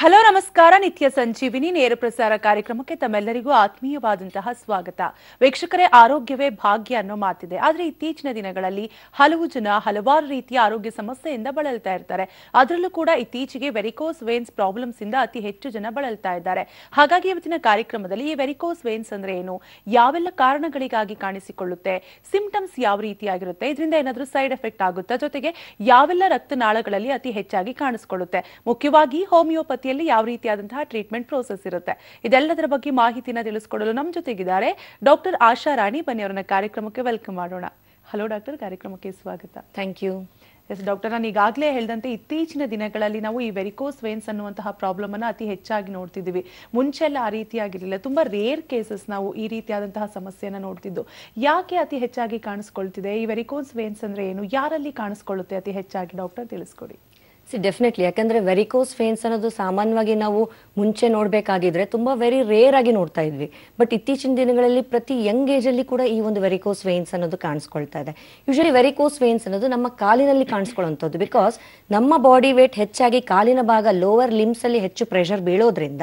Hello ನಮಸ್ಕಾರ. ನಿತ್ಯ ಸಂಜೀವಿನಿ ನೇರ ಪ್ರಸಾರ ಕಾರ್ಯಕ್ರಮಕ್ಕೆ ತಮ್ಮೆಲ್ಲರಿಗೂ ಆತ್ಮೀಯವಾದಂತಹ ಸ್ವಾಗತ. ವೀಕ್ಷಕರೇ, ಆರೋಗ್ಯವೇ ಭಾಗ್ಯ ಅನ್ನೋ ಮಾತಿದೆ. ಆದ್ರೆ ಇತ್ತೀಚಿನ ದಿನಗಳಲ್ಲಿ ಹಲವು ಜನ ಹಲವಾರು ರೀತಿಯ ಆರೋಗ್ಯ ಸಮಸ್ಯೆಯಿಂದ ಬಳಲ್ತಾ ಇರ್ತಾರೆ. ಅದರಲ್ಲೂ ಕೂಡ ಇತ್ತೀಚೆಗೆ ವೆರಿಕೋಸ್ ವೇನ್ಸ್ ಪ್ರಾಬ್ಲಮ್ಸ್ ಇಂದ ಅತಿ ಹೆಚ್ಚು ಜನ ಬಳಲ್ತಾ ಇದ್ದಾರೆ. ಹಾಗಾಗಿ ಇವತ್ತಿನ ಕಾರ್ಯಕ್ರಮದಲ್ಲಿ ಈ ವೆರಿಕೋಸ್ ವೇನ್ಸ್ ಅಂದ್ರೆ ಏನು, ಯಾವೆಲ್ಲ ಕಾರಣಗಳಿಗಾಗಿ ಕಾಣಿಸಿಕೊಳ್ಳುತ್ತೆ, ಸಿಂಪ್ಟಮ್ಸ್ ಯಾವ ರೀತಿಯಾಗಿರುತ್ತೆ, ಇದರಿಂದ ಏನಾದರೂ ಸೈಡ್ ಎಫೆಕ್ಟ್ ಆಗುತ್ತಾ, ಜೊತೆಗೆ ಯಾವೆಲ್ಲ ರಕ್ತನಾಳಗಳಲ್ಲಿ ಅತಿ ಹೆಚ್ಚಾಗಿ ಕಾಣಿಸಿಕೊಳ್ಳುತ್ತೆ, ಮುಖ್ಯವಾಗಿ ಹೋಮಿಯೋಪತಿ ಯಾವ ರೀತಿಯಾದಂತಹ ಟ್ರೀಟ್ಮೆಂಟ್ ಪ್ರೋಸೆಸ್ ಇರುತ್ತೆ, ಇದೆಲ್ಲದರ ಬಗ್ಗೆ ಮಾಹಿತಿನ ತಿಳಿಸಿಕೊಡಲು ನಮ್ಮ ಜೊತೆಗಿದ್ದಾರೆ ಡಾಕ್ಟರ್ ಆಶಾ ರಾಣಿ. ಬನ್ನಿ ಅವರನ್ನ ಕಾರ್ಯಕ್ರಮಕ್ಕೆ ವೆಲ್ಕಮ್ ಮಾಡೋಣ. ಹಲೋ ಡಾಕ್ಟರ್, ಕಾರ್ಯಕ್ರಮಕ್ಕೆ ಸ್ವಾಗತ. Thank you. ಎಸ್ ಡಾಕ್ಟರ್, ನಾನು ಈಗಾಗಲೇ ಹೇಳಿದಂತೆ ಇತ್ತೀಚಿನ ದಿನಗಳಲ್ಲಿ ನಾವು ಈ ವೆರಿಕೋಸ್ ವೇನ್ಸ್ ಅನ್ನುವಂತಹ ಪ್ರಾಬ್ಲಮ್ ಅನ್ನು ಅತಿ ಹೆಚ್ಚಾಗಿ ನೋಡ್ತಿದ್ದೀವಿ. ಮುಂಚೆ ಎಲ್ಲ ಆ ರೀತಿಯಾಗಿರಲಿಲ್ಲ, ತುಂಬಾ ರೇರ್ ಕೇಸಸ್ ನಾವು ಈ ರೀತಿಯಾದಂತಹ ಸಮಸ್ಯೆಯನ್ನು ನೋಡ್ತಿದ್ದು. ಯಾಕೆ ಅತಿ ಹೆಚ್ಚಾಗಿ ಕಾಣಿಸ್ಕೊಳ್ತಿದೆ? ಈ ವೆರಿಕೋಸ್ ವೇನ್ಸ್ ಅಂದ್ರೆ ಏನು, ಯಾರಲ್ಲಿ ಕಾಣಿಸ್ಕೊಳ್ಳುತ್ತೆ ಅತಿ ಹೆಚ್ಚಾಗಿ, ಡಾಕ್ಟರ್ ತಿಳಿಸ್ಕೊಡಿ. ಡೆಫಿನೆಟ್ಲಿ, ಯಾಕಂದ್ರೆ ವೆರಿಕೋಸ್ ವೇನ್ಸ್ ಅನ್ನೋದು ಸಾಮಾನ್ಯವಾಗಿ ನಾವು ಮುಂಚೆ ನೋಡಬೇಕಾಗಿದ್ರೆ ತುಂಬಾ ವೆರಿ ರೇರ್ ಆಗಿ ನೋಡ್ತಾ ಇದ್ವಿ. ಬಟ್ ಇತ್ತೀಚಿನ ದಿನಗಳಲ್ಲಿ ಪ್ರತಿ ಯಂಗ್ ಏಜ್ ಅಲ್ಲಿ ಕೂಡ ಈ ಒಂದು ವೆರಿಕೋಸ್ ವೇನ್ಸ್ ಅನ್ನೋದು ಕಾಣಿಸ್ಕೊಳ್ತಾ ಇದೆ. ಯೂಶಲಿ ವೆರಿಕೋಸ್ ವೇನ್ಸ್ ಅನ್ನೋದು ನಮ್ಮ ಕಾಲಿನಲ್ಲಿ ಕಾಣಿಸ್ಕೊಳ್ಳುವಂಥದ್ದು. ಬಿಕಾಸ್ ನಮ್ಮ ಬಾಡಿ ವೇಟ್ ಹೆಚ್ಚಾಗಿ ಕಾಲಿನ ಭಾಗ ಲೋವರ್ ಲಿಮ್ಸ್ ಅಲ್ಲಿ ಹೆಚ್ಚು ಪ್ರೆಷರ್ ಬೀಳೋದ್ರಿಂದ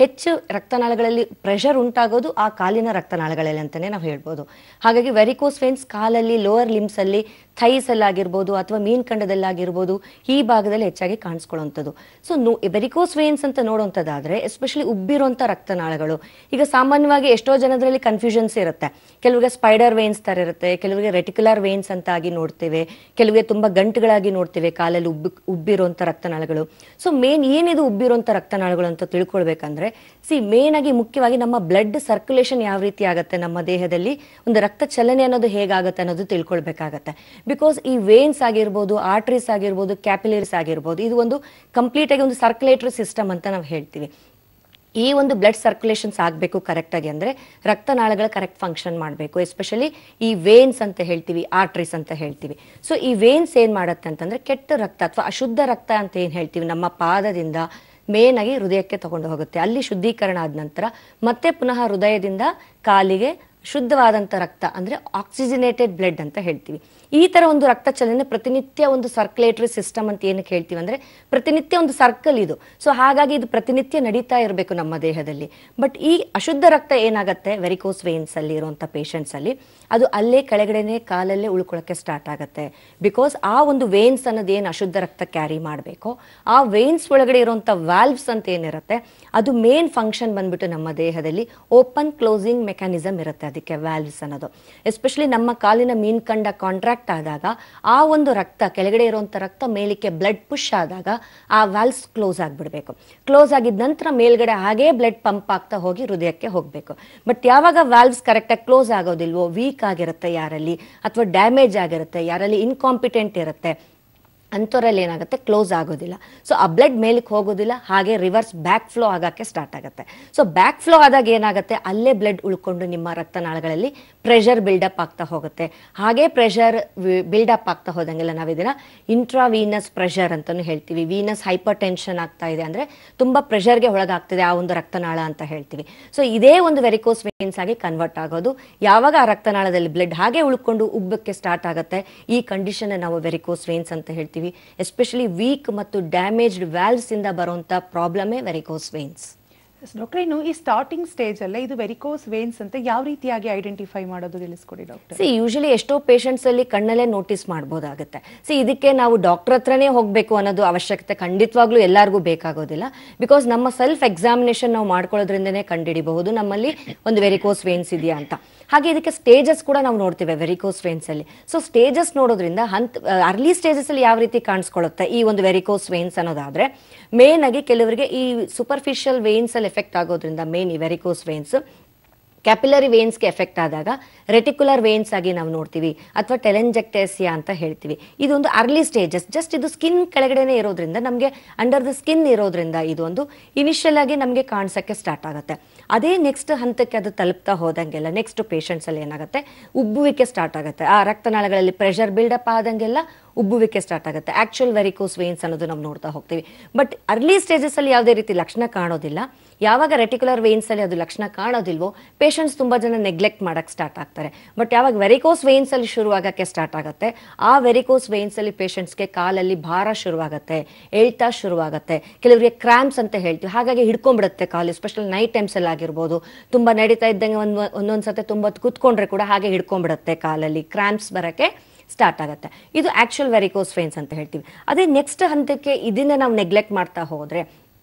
ಹೆಚ್ಚು ರಕ್ತನಾಳಗಳಲ್ಲಿ ಪ್ರೆಷರ್ ಉಂಟಾಗೋದು ಆ ಕಾಲಿನ ರಕ್ತನಾಳಗಳಲ್ಲಿ ಅಂತಾನೆ ನಾವು ಹೇಳ್ಬೋದು. ಹಾಗಾಗಿ ವೆರಿಕೋಸ್ ವೇನ್ಸ್ ಕಾಲಲ್ಲಿ, ಲೋವರ್ ಲಿಮ್ಸ್ ಅಲ್ಲಿ, ಥೈಸ್ ಅಲ್ಲಿ ಆಗಿರ್ಬೋದು ಅಥವಾ ಮೀನ್ಕಂಡದಲ್ಲಾಗಿರ್ಬೋದು, ಈ ಭಾಗದಲ್ಲಿ ಹೆಚ್ಚಾಗಿ ಕಾಣಿಸ್ಕೊಳ್ಳುವಂಥದ್ದು. ಸೊ ವೆರಿಕೋಸ್ ವೇನ್ಸ್ ಅಂತ ನೋಡುವಂಥದ್ದಾದ್ರೆ ಎಸ್ಪೆಷಲಿ ಉಬ್ಬಿರುವಂಥ ರಕ್ತನಾಳಗಳು. ಈಗ ಸಾಮಾನ್ಯವಾಗಿ ಎಷ್ಟೋ ಜನದಲ್ಲಿ ಕನ್ಫ್ಯೂಷನ್ಸ್ ಇರುತ್ತೆ. ಕೆಲವರಿಗೆ ಸ್ಪೈಡರ್ ವೇನ್ಸ್ ತರ ಇರುತ್ತೆ, ಕೆಲವರಿಗೆ ರೆಟಿಕ್ಯುಲರ್ ವೇನ್ಸ್ ಅಂತ ಆಗಿ ನೋಡ್ತೇವೆ, ಕೆಲವರಿಗೆ ತುಂಬಾ ಗಂಟುಗಳಾಗಿ ನೋಡ್ತೇವೆ ಕಾಲಲ್ಲಿ ಉಬ್ಬಿರುವಂಥ ರಕ್ತನಾಳಗಳು. ಸೊ ಮೇನ್ ಏನಿದು ಉಬ್ಬಿರುವಂಥ ರಕ್ತನಾಳಗಳು ಅಂತ ತಿಳ್ಕೊಳ್ಬೇಕಂದ್ರೆ, ಮೇನ್ ಆಗಿ ಮುಖ್ಯವಾಗಿ ನಮ್ಮ ಬ್ಲಡ್ ಸರ್ಕ್ಯುಲೇಷನ್ ಯಾವ ರೀತಿ ಆಗುತ್ತೆ ನಮ್ಮ ದೇಹದಲ್ಲಿ, ಒಂದು ರಕ್ತ ಚಲನೆ ಅನ್ನೋದು ಹೇಗಾಗುತ್ತೆ ಅನ್ನೋದು ತಿಳ್ಕೊಳ್ಬೇಕಾಗತ್ತೆ. ಬಿಕಾಸ್ ಈ ವೇನ್ಸ್ ಆಗಿರ್ಬೋದು, ಆರ್ಟ್ರೀಸ್ ಆಗಿರ್ಬೋದು, ಕ್ಯಾಪಿಲರೀಸ್ ಆಗಿರ್ಬೋದು, ಇದು ಒಂದು ಕಂಪ್ಲೀಟ್ ಆಗಿ ಒಂದು ಸರ್ಕ್ಯುಲೇಟರಿ ಸಿಸ್ಟಮ್ ಅಂತ ನಾವು ಹೇಳ್ತೀವಿ. ಈ ಒಂದು ಬ್ಲಡ್ ಸರ್ಕ್ಯುಲೇಷನ್ಸ್ ಆಗಬೇಕು ಕರೆಕ್ಟಾಗಿ ಅಂದರೆ ರಕ್ತನಾಳಗಳ ಕರೆಕ್ಟ್ ಫಂಕ್ಷನ್ ಮಾಡಬೇಕು. ಎಸ್ಪೆಷಲಿ ಈ ವೇನ್ಸ್ ಅಂತ ಹೇಳ್ತೀವಿ, ಆರ್ಟ್ರೀಸ್ ಅಂತ ಹೇಳ್ತೀವಿ. ಸೊ ಈ ವೇನ್ಸ್ ಏನು ಮಾಡುತ್ತೆ ಅಂತಂದರೆ ಕೆಟ್ಟ ರಕ್ತ ಅಥವಾ ಅಶುದ್ಧ ರಕ್ತ ಅಂತ ಏನು ಹೇಳ್ತೀವಿ ನಮ್ಮ ಪಾದದಿಂದ ಮೇನ್ ಆಗಿ ಹೃದಯಕ್ಕೆ ತಗೊಂಡು ಹೋಗುತ್ತೆ. ಅಲ್ಲಿ ಶುದ್ಧೀಕರಣ ಆದ ನಂತರ ಮತ್ತೆ ಪುನಃ ಹೃದಯದಿಂದ ಕಾಲಿಗೆ ಶುದ್ಧವಾದಂಥ ರಕ್ತ ಅಂದರೆ ಆಕ್ಸಿಜನೇಟೆಡ್ ಬ್ಲಡ್ ಅಂತ ಹೇಳ್ತೀವಿ. ಈ ಥರ ಒಂದು ರಕ್ತ ಚಲನೆ ಪ್ರತಿನಿತ್ಯ ಒಂದು ಸರ್ಕ್ಯುಲೇಟರಿ ಸಿಸ್ಟಮ್ ಅಂತ ಏನಕ್ಕೆ ಹೇಳ್ತೀವಿ ಅಂದರೆ ಪ್ರತಿನಿತ್ಯ ಒಂದು ಸರ್ಕಲ್ ಇದು. ಸೊ ಹಾಗಾಗಿ ಇದು ಪ್ರತಿನಿತ್ಯ ನಡೀತಾ ಇರಬೇಕು ನಮ್ಮ ದೇಹದಲ್ಲಿ. ಬಟ್ ಈ ಅಶುದ್ಧ ರಕ್ತ ಏನಾಗುತ್ತೆ ವೆರಿಕೋಸ್ ವೇನ್ಸ್ ಅಲ್ಲಿ ಇರುವಂಥ ಪೇಷಂಟ್ಸ್ ಅಲ್ಲಿ, ಅದು ಅಲ್ಲೇ ಕೆಳಗಡೆನೆ ಕಾಲಲ್ಲೇ ಉಳ್ಕೊಳ್ಳೋಕ್ಕೆ ಸ್ಟಾರ್ಟ್ ಆಗುತ್ತೆ. ಬಿಕಾಸ್ ಆ ಒಂದು ವೇನ್ಸ್ ಅನ್ನೋದು ಏನು ಅಶುದ್ಧ ರಕ್ತ ಕ್ಯಾರಿ ಮಾಡಬೇಕು, ಆ ವೇನ್ಸ್ ಒಳಗಡೆ ಇರುವಂಥ ವಾಲ್ವ್ಸ್ ಅಂತ ಏನಿರುತ್ತೆ ಅದು ಮೇನ್ ಫಂಕ್ಷನ್ ಬಂದ್ಬಿಟ್ಟು ನಮ್ಮ ದೇಹದಲ್ಲಿ ಓಪನ್ ಕ್ಲೋಸಿಂಗ್ ಮೆಕ್ಯಾನಿಸಮ್ ಇರುತ್ತೆ. ಅದಕ್ಕೆ ವ್ಯಾಲ್ವ್ಸ್ ಅನ್ನೋದು ಎಸ್ಪೆಷಲಿ ನಮ್ಮ ಕಾಲಿನ ಮೀನ್ಕಂಡ ಕಾಂಟ್ರಾಕ್ಟ್ ಆದಾಗ ಆ ಒಂದು ರಕ್ತ ಕೆಳಗಡೆ ಇರುವಂತ ರಕ್ತ ಮೇಲಿಕ್ಕೆ ಬ್ಲಡ್ ಪುಷ್ ಆದಾಗ ಆ ವಾಲ್ವ್ಸ್ ಕ್ಲೋಸ್ ಆಗಿಬಿಡ್ಬೇಕು. ಕ್ಲೋಸ್ ಆಗಿದ ನಂತರ ಮೇಲ್ಗಡೆ ಹಾಗೇ ಬ್ಲಡ್ ಪಂಪ್ ಆಗ್ತಾ ಹೋಗಿ ಹೃದಯಕ್ಕೆ ಹೋಗಬೇಕು. ಬಟ್ ಯಾವಾಗ ವಾಲ್ವ್ಸ್ ಕರೆಕ್ಟಾಗಿ ಕ್ಲೋಸ್ ಆಗೋದಿಲ್ವೋ, ವೀಕ್ ಆಗಿರುತ್ತೆ ಯಾರಲ್ಲಿ, ಅಥವಾ ಡ್ಯಾಮೇಜ್ ಆಗಿರುತ್ತೆ ಯಾರಲ್ಲಿ, ಇನ್ಕಾಂಪಿಟೆಂಟ್ ಇರುತ್ತೆ ಅಂಥವರಲ್ಲಿ ಏನಾಗುತ್ತೆ ಕ್ಲೋಸ್ ಆಗೋದಿಲ್ಲ. ಸೊ ಆ ಬ್ಲಡ್ ಮೇಲಕ್ಕೆ ಹೋಗೋದಿಲ್ಲ, ಹಾಗೆ ರಿವರ್ಸ್ ಬ್ಯಾಕ್ ಫ್ಲೋ ಆಗೋಕ್ಕೆ ಸ್ಟಾರ್ಟ್ ಆಗುತ್ತೆ. ಸೊ ಬ್ಯಾಕ್ ಫ್ಲೋ ಆದಾಗ ಏನಾಗುತ್ತೆ, ಅಲ್ಲೇ ಬ್ಲಡ್ ಉಳ್ಕೊಂಡು ನಿಮ್ಮ ರಕ್ತನಾಳಗಳಲ್ಲಿ ಪ್ರೆಷರ್ ಬಿಲ್ಡಪ್ ಆಗ್ತಾ ಹೋಗುತ್ತೆ. ಹಾಗೆ ಪ್ರೆಷರ್ ಬಿಲ್ಡಪ್ ಆಗ್ತಾ ಹೋದಂಗೆಲ್ಲ ನಾವು ಇದನ್ನ ಇಂಟ್ರಾವೀನಸ್ ಪ್ರೆಷರ್ ಅಂತಲೂ ಹೇಳ್ತೀವಿ. ವೀನಸ್ ಹೈಪರ್ ಟೆನ್ಷನ್ ಆಗ್ತಾ ಇದೆ ಅಂದರೆ ತುಂಬ ಪ್ರೆಷರ್ಗೆ ಒಳಗಾಗ್ತಿದೆ ಆ ಒಂದು ರಕ್ತನಾಳ ಅಂತ ಹೇಳ್ತೀವಿ. ಸೊ ಇದೇ ಒಂದು ವೆರಿಕೋಸ್ ವೇನ್ಸ್ ಆಗಿ ಕನ್ವರ್ಟ್ ಆಗೋದು. ಯಾವಾಗ ಆ ರಕ್ತನಾಳದಲ್ಲಿ ಬ್ಲಡ್ ಹಾಗೆ ಉಳ್ಕೊಂಡು ಉಬ್ಬಕ್ಕೆ ಸ್ಟಾರ್ಟ್ ಆಗುತ್ತೆ, ಈ ಕಂಡೀಷನ್ ನಾವು ವೆರಿಕೋಸ್ ವೇನ್ಸ್ ಅಂತ ಹೇಳ್ತೀವಿ. ಎಸ್ಪೆಷಲಿ ವೀಕ್ ಮತ್ತು ಡ್ಯಾಮೇಜ್ಡ್ ವ್ಯಾಲ್ವ್ಸ್ ಇಂದ ಬರುವಂತ ಪ್ರಾಬ್ಲಮೇ ವೆರಿಕೋಸ್ ವೇನ್ಸ್. ಡಾಕ್ಟರ್, ಇನ್ನು ಈ ಸ್ಟಾರ್ಟಿಂಗ್ ಸ್ಟೇಜ್ ಅಲ್ಲೇ ಇದು ವೆರಿಕೋಸ್ ವೇನ್ಸ್ ಅಂತ ಯಾವ ರೀತಿಯಾಗಿ ಐಡೆಂಟಿಫೈ ಮಾಡೋದು ತಿಳಿಸ್ಕೊಡಿ ಡಾಕ್ಟರ್. ಯೂಶಲಿ ಎಷ್ಟೋ ಪೇಷಂಟ್ಸ್ ಅಲ್ಲಿ ಕಣ್ಣಲ್ಲೇ ನೋಟಿಸ್ ಮಾಡಬಹುದಾಗುತ್ತೆ. ಇದಕ್ಕೆ ನಾವು ಡಾಕ್ಟರ್ ಹತ್ರನೇ ಹೋಗಬೇಕು ಅನ್ನೋದು ಅವಶ್ಯಕತೆ ಖಂಡಿತವಾಗ್ಲೂ ಎಲ್ಲರಿಗೂ ಬೇಕಾಗೋದಿಲ್ಲ. ಬಿಕಾಸ್ ನಮ್ಮ ಸೆಲ್ಫ್ ಎಕ್ಸಾಮಿನೇಷನ್ ನಾವು ಮಾಡ್ಕೊಳ್ಳೋದ್ರಿಂದನೇ ಕಂಡುಹಿಡಿಬಹುದು ನಮ್ಮಲ್ಲಿ ಒಂದು ವೆರಿಕೋಸ್ ವೇನ್ಸ್ ಇದೆಯಾ ಅಂತ. ಹಾಗೆ ಇದಕ್ಕೆ ಸ್ಟೇಜಸ್ ಕೂಡ ನಾವು ನೋಡ್ತೀವಿ ವೆರಿಕೋಸ್ ವೇನ್ಸ್ ಅಲ್ಲಿ. ಸೊ ಸ್ಟೇಜಸ್ ನೋಡೋದ್ರಿಂದ ಅರ್ಲಿ ಸ್ಟೇಜಸ್ ಅಲ್ಲಿ ಯಾವ ರೀತಿ ಕಾಣಿಸ್ಕೊಳ್ಳುತ್ತೆ ಈ ಒಂದು ವೆರಿಕೋಸ್ ವೇನ್ಸ್ ಅನ್ನೋದಾದ್ರೆ, ಮೇನ್ ಆಗಿ ಕೆಲವರಿಗೆ ಈ ಸೂಪರ್ಫಿಷಿಯಲ್ ವೇನ್ಸ್ ಅಲ್ಲಿ ಎಫೆಕ್ಟ್ ಆಗೋದ್ರಿಂದ ಮೇನ್ ಈ ವೆರಿಕೋಸ್ ವೇನ್ಸ್ ಕ್ಯಾಪಿಲರಿ ವೇನ್ಸ್ಗೆ ಎಫೆಕ್ಟ್ ಆದಾಗ ರೆಟಿಕ್ಯುಲರ್ ವೇನ್ಸ್ ಆಗಿ ನಾವು ನೋಡ್ತೀವಿ, ಅಥವಾ ಟೆಲೆಂಜೆಕ್ಟೇಸಿಯಾ ಅಂತ ಹೇಳ್ತೀವಿ. ಇದೊಂದು ಅರ್ಲಿ ಸ್ಟೇಜಸ್, ಜಸ್ಟ್ ಇದು ಸ್ಕಿನ್ ಕೆಳಗಡೆನೆ ಇರೋದ್ರಿಂದ ನಮಗೆ ಅಂಡರ್ ದ ಸ್ಕಿನ್ ಇರೋದ್ರಿಂದ ಇದು ಒಂದು ಇನಿಷಿಯಲ್ ಆಗಿ ನಮಗೆ ಕಾಣಿಸೋಕ್ಕೆ ಸ್ಟಾರ್ಟ್ ಆಗುತ್ತೆ. ಅದೇ ನೆಕ್ಸ್ಟ್ ಹಂತಕ್ಕೆ ಅದು ತಲುಪ್ತಾ ಹೋದಂಗೆಲ್ಲ ನೆಕ್ಸ್ಟ್ ಪೇಷಂಟ್ಸ್ ಅಲ್ಲಿ ಏನಾಗುತ್ತೆ, ಉಬ್ಬುವಿಕೆ ಸ್ಟಾರ್ಟ್ ಆಗುತ್ತೆ. ಆ ರಕ್ತನಾಳಗಳಲ್ಲಿ ಪ್ರೆಷರ್ ಬಿಲ್ಡಪ್ ಆದಂಗೆಲ್ಲ ಉಬ್ಬುವಿಕೆ ಸ್ಟಾರ್ಟ್ ಆಗುತ್ತೆ. ಆಕ್ಚುಯಲ್ ವೆರಿಕೋಸ್ ವೇನ್ಸ್ ಅನ್ನೋದು ನಾವು ನೋಡ್ತಾ ಹೋಗ್ತೀವಿ. ಬಟ್ ಅರ್ಲಿ ಸ್ಟೇಜಸ್ ಅಲ್ಲಿ ಯಾವುದೇ ರೀತಿ ಲಕ್ಷಣ ಕಾಣೋದಿಲ್ಲ. ಯಾವಾಗ ರೆಟಿಕ್ಯುಲರ್ ವೇನ್ಸ್ ಅಲ್ಲಿ ಅದು ಲಕ್ಷಣ ಕಾಣೋದಿಲ್ವೋ ಪೇಷಂಟ್ಸ್ ತುಂಬಾ ಜನ ನೆಗ್ಲೆಕ್ಟ್ ಮಾಡಕ್ಕೆ ಸ್ಟಾರ್ಟ್ ಆಗ್ತಾರೆ. ಆಗ್ತಾರೆ. ಬಟ್ ಯಾವಾಗ ವೆರಿಕೋಸ್ ವೇನ್ಸ್ ಅಲ್ಲಿ ಶುರುವಾಗಕ್ಕೆ ಸ್ಟಾರ್ಟ್ ಆಗುತ್ತೆ, ಆ ವೆರಿಕೋಸ್ ವೇನ್ಸ್ ಅಲ್ಲಿ ಪೇಷಂಟ್ಸ್ಗೆ ಕಾಲಲ್ಲಿ ಭಾರ ಶುರುವಾಗುತ್ತೆ, ಎಳ್ತಾ ಶುರುವಾಗುತ್ತೆ, ಕೆಲವರಿಗೆ ಕ್ರಾಂಪ್ಸ್ ಅಂತ ಹೇಳ್ತೀವಿ, ಹಾಗಾಗಿ ಹಿಡ್ಕೊಂಡ್ಬಿಡುತ್ತೆ ಕಾಲು, ಎಸ್ಪೆಷಲಿ ನೈಟ್ ಟೈಮ್ಸ್ ಅಲ್ಲಿ ಆಗಿರ್ಬೋದು. ತುಂಬಾ ನಡೀತಾ ಇದ್ದಂಗೆ ಒಂದೊಂದ್ಸತಿ ತುಂಬಾ ಕುತ್ಕೊಂಡ್ರೆ ಕೂಡ ಹಾಗೆ ಹಿಡ್ಕೊಂಡ್ಬಿಡುತ್ತೆ, ಕಾಲಲ್ಲಿ ಕ್ರಾಂಪ್ಸ್ ಬರಕ್ಕೆ ಸ್ಟಾರ್ಟ್ ಆಗುತ್ತೆ. ಇದು ಆಕ್ಚುಯಲ್ ವೆರಿಕೋಸ್ ವೇನ್ಸ್ ಅಂತ ಹೇಳ್ತೀವಿ. ಅದೇ ನೆಕ್ಸ್ಟ್ ಹಂತಕ್ಕೆ ಇದನ್ನ ನಾವು ನೆಗ್ಲೆಕ್ಟ್ ಮಾಡ್ತಾ ಹೋದ್ರೆ,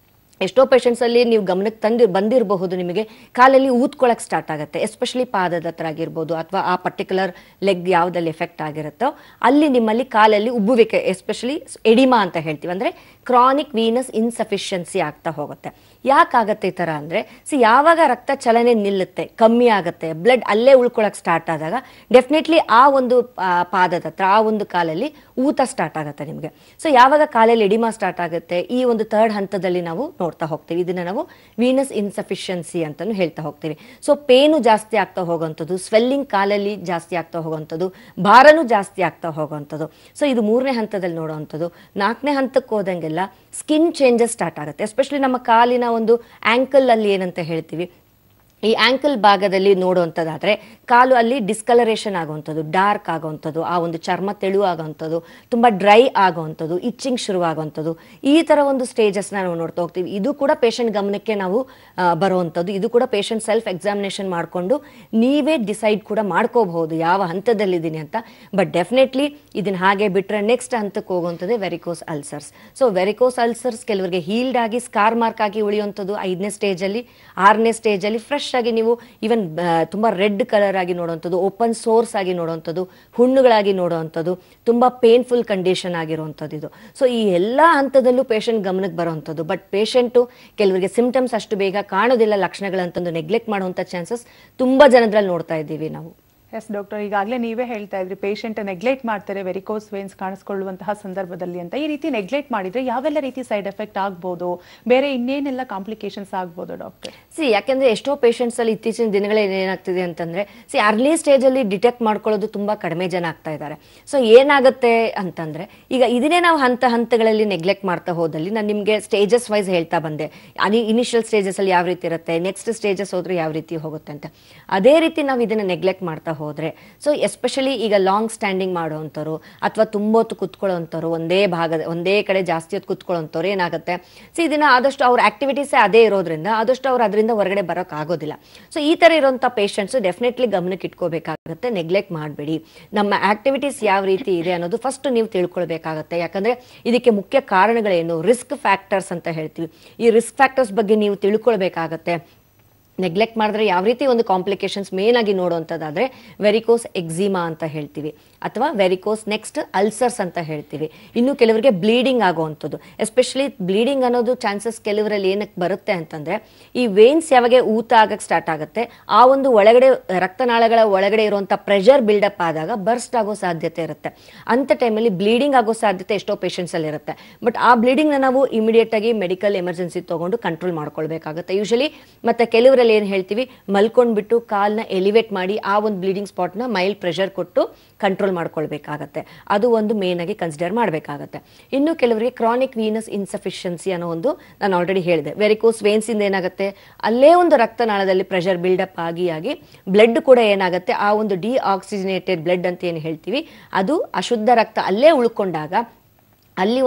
ಎಷ್ಟೋ ಪೇಷಂಟ್ಸ್ ಅಲ್ಲಿ ನೀವು ಗಮನಕ್ಕೆ ಬಂದಿರಬಹುದು, ನಿಮಗೆ ಕಾಲಲ್ಲಿ ಊದ್ಕೊಳಕ್ ಸ್ಟಾರ್ಟ್ ಆಗುತ್ತೆ, ಎಸ್ಪೆಷಲಿ ಪಾದದ ಹತ್ರ ಆಗಿರ್ಬೋದು ಅಥವಾ ಆ ಪರ್ಟಿಕ್ಯುಲರ್ ಲೆಗ್ ಯಾವ್ದಲ್ಲಿ ಎಫೆಕ್ಟ್ ಆಗಿರುತ್ತೋ ಅಲ್ಲಿ ನಿಮ್ಮಲ್ಲಿ ಕಾಲಲ್ಲಿ ಉಬ್ಬುವಿಕೆ, ಎಸ್ಪೆಷಲಿ ಎಡಿಮಾ ಅಂತ ಹೇಳ್ತೀವಿ, ಅಂದ್ರೆ ಕ್ರಾನಿಕ್ ವೀನಸ್ ಇನ್ಸಫಿಷಿಯನ್ಸಿ ಆಗ್ತಾ ಹೋಗುತ್ತೆ. ಯಾಕಾಗತ್ತೆ ಈ ತರ ಅಂದ್ರೆ, ಯಾವಾಗ ರಕ್ತ ಚಲನೆ ನಿಲ್ಲುತ್ತೆ, ಕಮ್ಮಿ ಆಗುತ್ತೆ, ಬ್ಲಡ್ ಅಲ್ಲೇ ಉಳ್ಕೊಳಕ್ ಸ್ಟಾರ್ಟ್ ಆದಾಗ ಡೆಫಿನೆಟ್ಲಿ ಆ ಒಂದು ಪಾದದ ಹತ್ರ, ಆ ಒಂದು ಕಾಲಲ್ಲಿ ಊತ ಸ್ಟಾರ್ಟ್ ಆಗುತ್ತೆ ನಿಮಗೆ. ಯಾವಾಗ ಕಾಲಲ್ಲಿ ಎಡಿಮಾ ಸ್ಟಾರ್ಟ್ ಆಗುತ್ತೆ, ಈ ಒಂದು ಥರ್ಡ್ ಹಂತದಲ್ಲಿ ನಾವು ನೋಡ್ತಾ ಹೋಗ್ತೀವಿ. ಇದನ್ನ ನಾವು ವೀನಸ್ ಇನ್ಸಫಿಷಿಯನ್ಸಿ ಅಂತಾನು ಹೇಳ್ತಾ ಹೋಗ್ತೀವಿ. ಪೇನು ಜಾಸ್ತಿ ಆಗ್ತಾ ಹೋಗುವಂಥದ್ದು, ಸ್ವೆಲ್ಲಿಂಗ್ ಕಾಲಲ್ಲಿ ಜಾಸ್ತಿ ಆಗ್ತಾ ಹೋಗುವಂಥದ್ದು, ಭಾರನೂ ಜಾಸ್ತಿ ಆಗ್ತಾ ಹೋಗುವಂಥದ್ದು. ಇದು 3ನೇ ಹಂತದಲ್ಲಿ ನೋಡುವಂಥದ್ದು. 4ನೇ ಹಂತಕ್ಕೆ ಹೋದಂಗೆಲ್ಲ ಸ್ಕಿನ್ ಚೇಂಜಸ್ ಸ್ಟಾರ್ಟ್ ಆಗುತ್ತೆ, ಎಸ್ಪೆಷಲಿ ನಮ್ಮ ಕಾಲಿನ ಒಂದು ಆಂಕಲ್ ಅಲ್ಲಿ ಏನಂತ ಹೇಳ್ತೀವಿ, ಈ ಆಂಕಲ್ ಭಾಗದಲ್ಲಿ ನೋಡುವಂಥದ್ದಾದ್ರೆ ಕಾಲು ಅಲ್ಲಿ ಡಿಸ್ಕಲರೇಷನ್ ಆಗುವಂಥದ್ದು, ಡಾರ್ಕ್ ಆಗುವಂಥದ್ದು, ಆ ಒಂದು ಚರ್ಮ ತೆಳು ಆಗುವಂಥದ್ದು, ತುಂಬಾ ಡ್ರೈ ಆಗುವಂಥದ್ದು, ಇಚ್ಚಿಂಗ್ ಶುರುವಾಗುವಂಥದ್ದು, ಈ ತರ ಒಂದು ಸ್ಟೇಜಸ್ ನಾವು ನೋಡ್ತಾ ಹೋಗ್ತೀವಿ. ಇದು ಕೂಡ ಪೇಷಂಟ್ ಗಮನಕ್ಕೆ ನಾವು ಬರುವಂಥದ್ದು. ಇದು ಕೂಡ ಪೇಷಂಟ್ ಸೆಲ್ಫ್ ಎಕ್ಸಾಮಿನೇಷನ್ ಮಾಡಿಕೊಂಡು ನೀವೇ ಡಿಸೈಡ್ ಕೂಡ ಮಾಡ್ಕೋಬಹುದು ಯಾವ ಹಂತದಲ್ಲಿದ್ದೀನಿ ಅಂತ. ಬಟ್ ಡೆಫಿನೆಟ್ಲಿ ಇದನ್ನ ಹಾಗೆ ಬಿಟ್ರೆ ನೆಕ್ಸ್ಟ್ ಹಂತಕ್ಕೆ ಹೋಗುವಂಥದ್ದೇ ವೆರಿಕೋಸ್ ಅಲ್ಸರ್ಸ್. ವೆರಿಕೋಸ್ ಅಲ್ಸರ್ಸ್ ಕೆಲವರಿಗೆ ಹೀಲ್ಡ್ ಆಗಿ ಸ್ಕಾರ್ ಮಾರ್ಕ್ ಆಗಿ ಉಳಿಯುವಂಥದ್ದು 5ನೇ ಸ್ಟೇಜ್ ಅಲ್ಲಿ, 6ನೇ ಸ್ಟೇಜ್ ಅಲ್ಲಿ ಫ್ರೆಶ್ ಆಗಿ ನೀವು ಈವನ್ ತುಂಬಾ ರೆಡ್ ಕಲರ್ ಆಗಿ ನೋಡುವಂಥದ್ದು, ಓಪನ್ ಸೋರ್ಸ್ ಆಗಿ ನೋಡುವಂಥದ್ದು, ಹುಣ್ಣುಗಳಾಗಿ ನೋಡುವಂಥದ್ದು, ತುಂಬಾ ಪೇನ್ಫುಲ್ ಕಂಡೀಷನ್ ಆಗಿರುವಂಥದ್ದು ಇದು. ಈ ಎಲ್ಲಾ ಹಂತದಲ್ಲೂ ಪೇಷಂಟ್ ಗಮನಕ್ಕೆ ಬರುವಂಥದ್ದು. ಬಟ್ ಪೇಷಂಟು ಕೆಲವರಿಗೆ ಸಿಂಪ್ಟಮ್ಸ್ ಅಷ್ಟು ಬೇಗ ಕಾಣೋದಿಲ್ಲ, ಲಕ್ಷಣಗಳಂತಂದು ನೆಗ್ಲೆಕ್ಟ್ ಮಾಡುವಂಥ ಚಾನ್ಸಸ್ ತುಂಬಾ ಜನರಲ್ಲಿ ನೋಡ್ತಾ ಇದ್ದೀವಿ ನಾವು. ಎಸ್ ಡಾಕ್ಟರ್, ಈಗಾಗಲೇ ನೀವೇ ಹೇಳ್ತಾ ಇದ್ರಿ ಪೇಷಂಟ್ ನೆಗ್ಲೆಕ್ಟ್ ಮಾಡ್ತಾರೆ ವೆರಿಕೋಸ್ ವೇನ್ಸ್ ಕಾಣಿಸ್ಕೊಳ್ಳುವಂತಹ ಸಂದರ್ಭದಲ್ಲಿ ಅಂತ. ಈ ರೀತಿ ನೆಗ್ಲೆಕ್ಟ್ ಮಾಡಿದ್ರೆ ಯಾವೆಲ್ಲ ರೀತಿ ಸೈಡ್ ಎಫೆಕ್ಟ್ ಆಗ್ಬೋದು, ಬೇರೆ ಇನ್ನೇನೆಲ್ಲ ಕಾಂಪ್ಲಿಕೇಶನ್ಸ್ ಆಗ್ಬೋದು ಡಾಕ್ಟರ್? ಯಾಕೆಂದ್ರೆ ಎಷ್ಟೋ ಪೇಷಂಟ್ಸ್ ಅಲ್ಲಿ ಇತ್ತೀಚಿನ ದಿನಗಳಲ್ಲಿ ಏನಾಗ್ತಿದೆ ಅಂತಂದ್ರೆ, ಅರ್ಲಿ ಸ್ಟೇಜ್ ಅಲ್ಲಿ ಡಿಟೆಕ್ಟ್ ಮಾಡ್ಕೊಳ್ಳೋದು ತುಂಬಾ ಕಡಿಮೆ ಜನ ಆಗ್ತಾ ಇದ್ದಾರೆ. ಏನಾಗುತ್ತೆ ಅಂತಂದ್ರೆ, ಈಗ ಇದನ್ನೇ ನಾವು ಹಂತಗಳಲ್ಲಿ ನೆಗ್ಲೆಕ್ಟ್ ಮಾಡ್ತಾ ಹೋದಲ್ಲಿ, ನಾನು ನಿಮ್ಗೆ ಸ್ಟೇಜಸ್ ವೈಸ್ ಹೇಳ್ತಾ ಬಂದೆ, ಇನಿಷಿಯಲ್ ಸ್ಟೇಜಸ್ ಅಲ್ಲಿ ಯಾವ ರೀತಿ ಇರುತ್ತೆ, ನೆಕ್ಸ್ಟ್ ಸ್ಟೇಜಸ್ ಹೋದ್ರೆ ಯಾವ ರೀತಿ ಹೋಗುತ್ತೆ ಅಂತ. ಅದೇ ರೀತಿ ನಾವು ಇದನ್ನ ನೆಗ್ಲೆಕ್ಟ್ ಮಾಡ್ತಾ ಹೋದ್ರೆ, ಎಸ್ಪೆಷಲಿ ಈಗ ಲಾಂಗ್ ಸ್ಟ್ಯಾಂಡಿಂಗ್ ಮಾಡುವಂಥವ್ರು ಅಥವಾ ತುಂಬಾ ಹೊತ್ತು ಕುತ್ಕೊಳ್ಳೋಂಥವ್ರು, ಒಂದೇ ಕಡೆ ಜಾಸ್ತಿ ಹೊತ್ತು ಕುತ್ಕೊಳ್ಳೋಂಥವ್ರು ಏನಾಗುತ್ತೆ, ಇದನ್ನ ಆದಷ್ಟು ಅವ್ರ ಆಕ್ಟಿವಿಟೀಸ್ ಅದೇ ಇರೋದ್ರಿಂದ ಆದಷ್ಟು ಅವ್ರು ಅದರಿಂದ ಹೊರಗಡೆ ಬರೋಕ್ ಆಗೋದಿಲ್ಲ. ಈ ತರ ಇರುವಂತ ಪೇಷಂಟ್ಸ್ ಡೆಫಿನೆಟ್ಲಿ ಗಮನಕ್ಕೆ ಇಟ್ಕೋಬೇಕಾಗುತ್ತೆ, ನೆಗ್ಲೆಕ್ಟ್ ಮಾಡಬೇಡಿ. ನಮ್ಮ ಆಕ್ಟಿವಿಟೀಸ್ ಯಾವ ರೀತಿ ಇದೆ ಅನ್ನೋದು ಫಸ್ಟ್ ನೀವು ತಿಳ್ಕೊಳ್ಬೇಕಾಗತ್ತೆ. ಯಾಕಂದ್ರೆ ಇದಕ್ಕೆ ಮುಖ್ಯ ಕಾರಣಗಳೇನು, ರಿಸ್ಕ್ ಫ್ಯಾಕ್ಟರ್ಸ್ ಅಂತ ಹೇಳ್ತೀವಿ. ಈ ರಿಸ್ಕ್ ಫ್ಯಾಕ್ಟರ್ಸ್ ಬಗ್ಗೆ ನೀವು ತಿಳ್ಕೊಳ್ಬೇಕಾಗತ್ತೆ. ನೆಗ್ಲೆಕ್ಟ್ ಮಾಡಿದ್ರೆ ಯಾವ ರೀತಿ ಒಂದು ಕಾಂಪ್ಲಿಕೇಶನ್ಸ್ ಮೇನ್ ಆಗಿ ನೋಡುವಂಥದ್ದಾದ್ರೆ ವೆರಿಕೋಸ್ ಎಕ್ಸಿಮಾ ಅಂತ ಹೇಳ್ತೀವಿ, ಅಥವಾ ವೆರಿಕೋಸ್ ನೆಕ್ಸ್ಟ್ ಅಲ್ಸರ್ಸ್ ಅಂತ ಹೇಳ್ತೀವಿ. ಇನ್ನು ಕೆಲವರಿಗೆ ಬ್ಲೀಡಿಂಗ್ ಆಗುವಂಥದ್ದು, ಎಸ್ಪೆಷಲಿ ಬ್ಲೀಡಿಂಗ್ ಅನ್ನೋದು ಚಾನ್ಸಸ್ ಕೆಲವರಲ್ಲಿ ಏನಕ್ಕೆ ಬರುತ್ತೆ ಅಂತಂದ್ರೆ, ಈ ವೇನ್ಸ್ ಯಾವಾಗ ಊತ ಆಗಕ್ಕೆ ಸ್ಟಾರ್ಟ್ ಆಗುತ್ತೆ, ಆ ಒಂದು ಒಳಗಡೆ ರಕ್ತನಾಳಗಳ ಒಳಗಡೆ ಇರುವಂತ ಪ್ರೆಷರ್ ಬಿಲ್ಡಪ್ ಆದಾಗ ಬರ್ಸ್ಟ್ ಆಗೋ ಸಾಧ್ಯತೆ ಇರುತ್ತೆ. ಅಂತ ಟೈಮಲ್ಲಿ ಬ್ಲೀಡಿಂಗ್ ಆಗೋ ಸಾಧ್ಯತೆ ಎಷ್ಟೋ ಪೇಷಂಟ್ಸ್ ಅಲ್ಲಿ ಇರುತ್ತೆ. ಬಟ್ ಆ ಬ್ಲೀಡಿಂಗ್ ನ ನಾವು ಇಮಿಡಿಯೇಟ್ ಆಗಿ ಮೆಡಿಕಲ್ ಎಮರ್ಜೆನ್ಸಿ ತಗೊಂಡು ಕಂಟ್ರೋಲ್ ಮಾಡ್ಕೊಳ್ಬೇಕಾಗುತ್ತೆ ಯೂಶಲಿ. ಮತ್ತೆ ಕೆಲವರಲ್ಲಿ ಏನ್ ಹೇಳ್ತೀವಿ, ಮಲ್ಕೊಂಡ್ಬಿಟ್ಟು ಕಾಲ್ನ ಎಲಿವೇಟ್ ಮಾಡಿ ಆ ಒಂದು ಬ್ಲೀಡಿಂಗ್ ಸ್ಪಾಟ್ ನ ಮೈಲ್ಡ್ ಪ್ರೆಷರ್ ಕೊಟ್ಟು ಕಂಟ್ರೋಲ್ ಮಾಡ್ಕೊಳ್ಬೇಕಾಗತ್ತೆ. ಅದು ಒಂದು ಮೇನ್ ಆಗಿ ಕನ್ಸಿಡರ್ ಮಾಡಬೇಕಾಗತ್ತೆ. ಇನ್ನು ಕೆಲವರಿಗೆ ಕ್ರಾನಿಕ್ ವೀನಸ್ ಇನ್ಸಫಿಷಿಯನ್ಸಿ ಅನ್ನೋ ಒಂದು ನಾನು ಆಲ್ರೆಡಿ ಹೇಳಿದೆ, ವೆರಿಕೋಸ್ ವೇನ್ಸ್ ಇಂದ ಏನಾಗುತ್ತೆ, ಅಲ್ಲೇ ಒಂದು ರಕ್ತನಾಳದಲ್ಲಿ ಪ್ರೆಷರ್ ಬಿಲ್ಡಪ್ ಆಗಿ ಬ್ಲಡ್ ಕೂಡ ಏನಾಗುತ್ತೆ, ಆ ಒಂದು ಡಿಆಕ್ಸಿಜನೇಟೆಡ್ ಬ್ಲಡ್ ಅಂತ ಏನು ಹೇಳ್ತೀವಿ, ಅದು ಅಶುದ್ಧ ರಕ್ತ ಅಲ್ಲೇ ಉಳ್ಕೊಂಡಾಗ ಅಲ್ಲಿ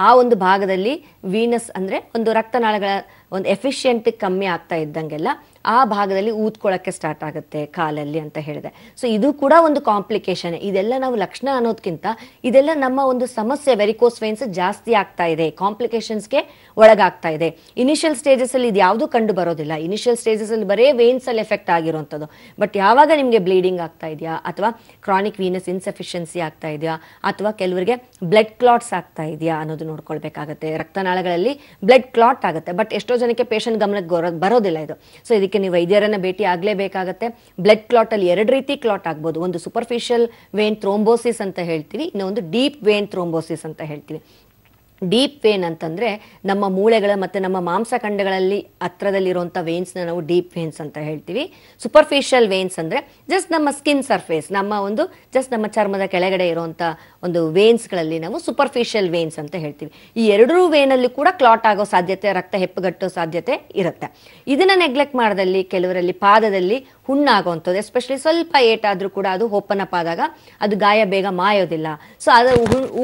ಆ ಒಂದು ಭಾಗದಲ್ಲಿ ವೀನಸ್ ಅಂದ್ರೆ ಒಂದು ರಕ್ತನಾಳಗಳ ಒಂದು ಎಫಿಷಿಯಂಟ್ ಕಮ್ಮಿ ಆಗ್ತಾ ಇದ್ದಂಗೆಲ್ಲ ಆ ಭಾಗದಲ್ಲಿ ಊದ್ಕೊಳ್ಳಕ್ಕೆ ಸ್ಟಾರ್ಟ್ ಆಗುತ್ತೆ ಕಾಲಲ್ಲಿ ಅಂತ ಹೇಳಿದೆ. ಇದು ಕೂಡ ಒಂದು ಕಾಂಪ್ಲಿಕೇಶನ್. ಇದೆಲ್ಲ ನಾವು ಲಕ್ಷಣ ಅನ್ನೋದಕ್ಕಿಂತ ಇದೆಲ್ಲ ನಮ್ಮ ಒಂದು ಸಮಸ್ಯೆ, ವೆರಿಕೋಸ್ ವೇನ್ಸ್ ಜಾಸ್ತಿ ಆಗ್ತಾ ಇದೆ, ಕಾಂಪ್ಲಿಕೇಶನ್ಸ್ಗೆ ಒಳಗಾಗ್ತಾ ಇದೆ. ಇನಿಷಿಯಲ್ ಸ್ಟೇಜಸ್ ಅಲ್ಲಿ ಇದು ಯಾವುದು ಕಂಡು ಬರೋದಿಲ್ಲ. ಇನಿಷಿಯಲ್ ಸ್ಟೇಜಸ್ ಅಲ್ಲಿ ಬರೇ ವೇನ್ಸ್ ಅಲ್ಲಿ ಎಫೆಕ್ಟ್ ಆಗಿರುವಂಥದ್ದು. ಬಟ್ ಯಾವಾಗ ನಿಮಗೆ ಬ್ಲೀಡಿಂಗ್ ಆಗ್ತಾ ಇದೆಯಾ, ಅಥವಾ ಕ್ರಾನಿಕ್ ವೀನಸ್ ಇನ್ಸಫಿಷಿಯನ್ಸಿ ಆಗ್ತಾ ಇದೆಯಾ, ಅಥವಾ ಕೆಲವರಿಗೆ ಬ್ಲಡ್ ಕ್ಲಾಟ್ಸ್ ಆಗ್ತಾ ಇದೆಯಾ ಅನ್ನೋದು ನೋಡ್ಕೊಳ್ಬೇಕಾಗತ್ತೆ. ರಕ್ತನಾಳಗಳಲ್ಲಿ ಬ್ಲಡ್ ಕ್ಲಾಟ್ ಆಗುತ್ತೆ, ಬಟ್ ಎಷ್ಟೋ ಜನಕ್ಕೆ ಪೇಷಂಟ್ ಗಮನಕ್ಕೆ ಬರೋದಿಲ್ಲ ಇದು. ಇದಕ್ಕೆ ನೀವು ವೈದ್ಯರನ್ನ ಭೇಟಿ ಆಗ್ಲೇಬೇಕಾಗತ್ತೆ. ಬ್ಲಡ್ ಕ್ಲಾಟ್ ಅಲ್ಲಿ 2 ರೀತಿ ಕ್ಲಾಟ್ ಆಗ್ಬೋದು. ಒಂದು ಸೂಪರ್ಫಿಷಿಯಲ್ ವೇನ್ ಥ್ರೋಂಬೋಸಿಸ್ ಅಂತ ಹೇಳ್ತೀವಿ, ಇನ್ನೊಂದು ಡೀಪ್ ವೇನ್ ಥ್ರೋಂಬೋಸಿಸ್ ಅಂತ ಹೇಳ್ತೀವಿ. ಡೀಪ್ ವೇನ್ ಅಂತಂದ್ರೆ ನಮ್ಮ ಮೂಳೆಗಳ ಮತ್ತೆ ನಮ್ಮ ಮಾಂಸಖಂಡಗಳಲ್ಲಿ ಹತ್ರದಲ್ಲಿರುವಂಥ ವೇನ್ಸ್ನ ನಾವು ಡೀಪ್ ವೇನ್ಸ್ ಅಂತ ಹೇಳ್ತೀವಿ. ಸೂಪರ್ಫಿಷಿಯಲ್ ವೇನ್ಸ್ ಅಂದ್ರೆ ಜಸ್ಟ್ ನಮ್ಮ ಸ್ಕಿನ್ ಸರ್ಫೇಸ್, ನಮ್ಮ ಚರ್ಮದ ಕೆಳಗಡೆ ಇರುವಂಥ ಒಂದು ವೇನ್ಸ್ಗಳಲ್ಲಿ ನಾವು ಸೂಪರ್ಫಿಷಿಯಲ್ ವೇನ್ಸ್ ಅಂತ ಹೇಳ್ತೀವಿ. ಈ ಎರಡೂ ವೇನಲ್ಲಿ ಕೂಡ ಕ್ಲಾಟ್ ಆಗೋ ಸಾಧ್ಯತೆ, ರಕ್ತ ಹೆಪ್ಪುಗಟ್ಟೋ ಸಾಧ್ಯತೆ ಇರುತ್ತೆ. ಇದನ್ನ ನೆಗ್ಲೆಕ್ಟ್ ಮಾಡದಲ್ಲಿ ಕೆಲವರಲ್ಲಿ ಪಾದದಲ್ಲಿ ಹುಣ್ಣಾಗುವಂಥದ್ದು, ಎಸ್ಪೆಷಲಿ ಸ್ವಲ್ಪ ಏಟಾದ್ರೂ ಕೂಡ ಅದು ಓಪನ್ ಅಪ್ ಆದಾಗ ಅದು ಗಾಯ ಬೇಗ ಮಾಯೋದಿಲ್ಲ. ಸೊ ಅದು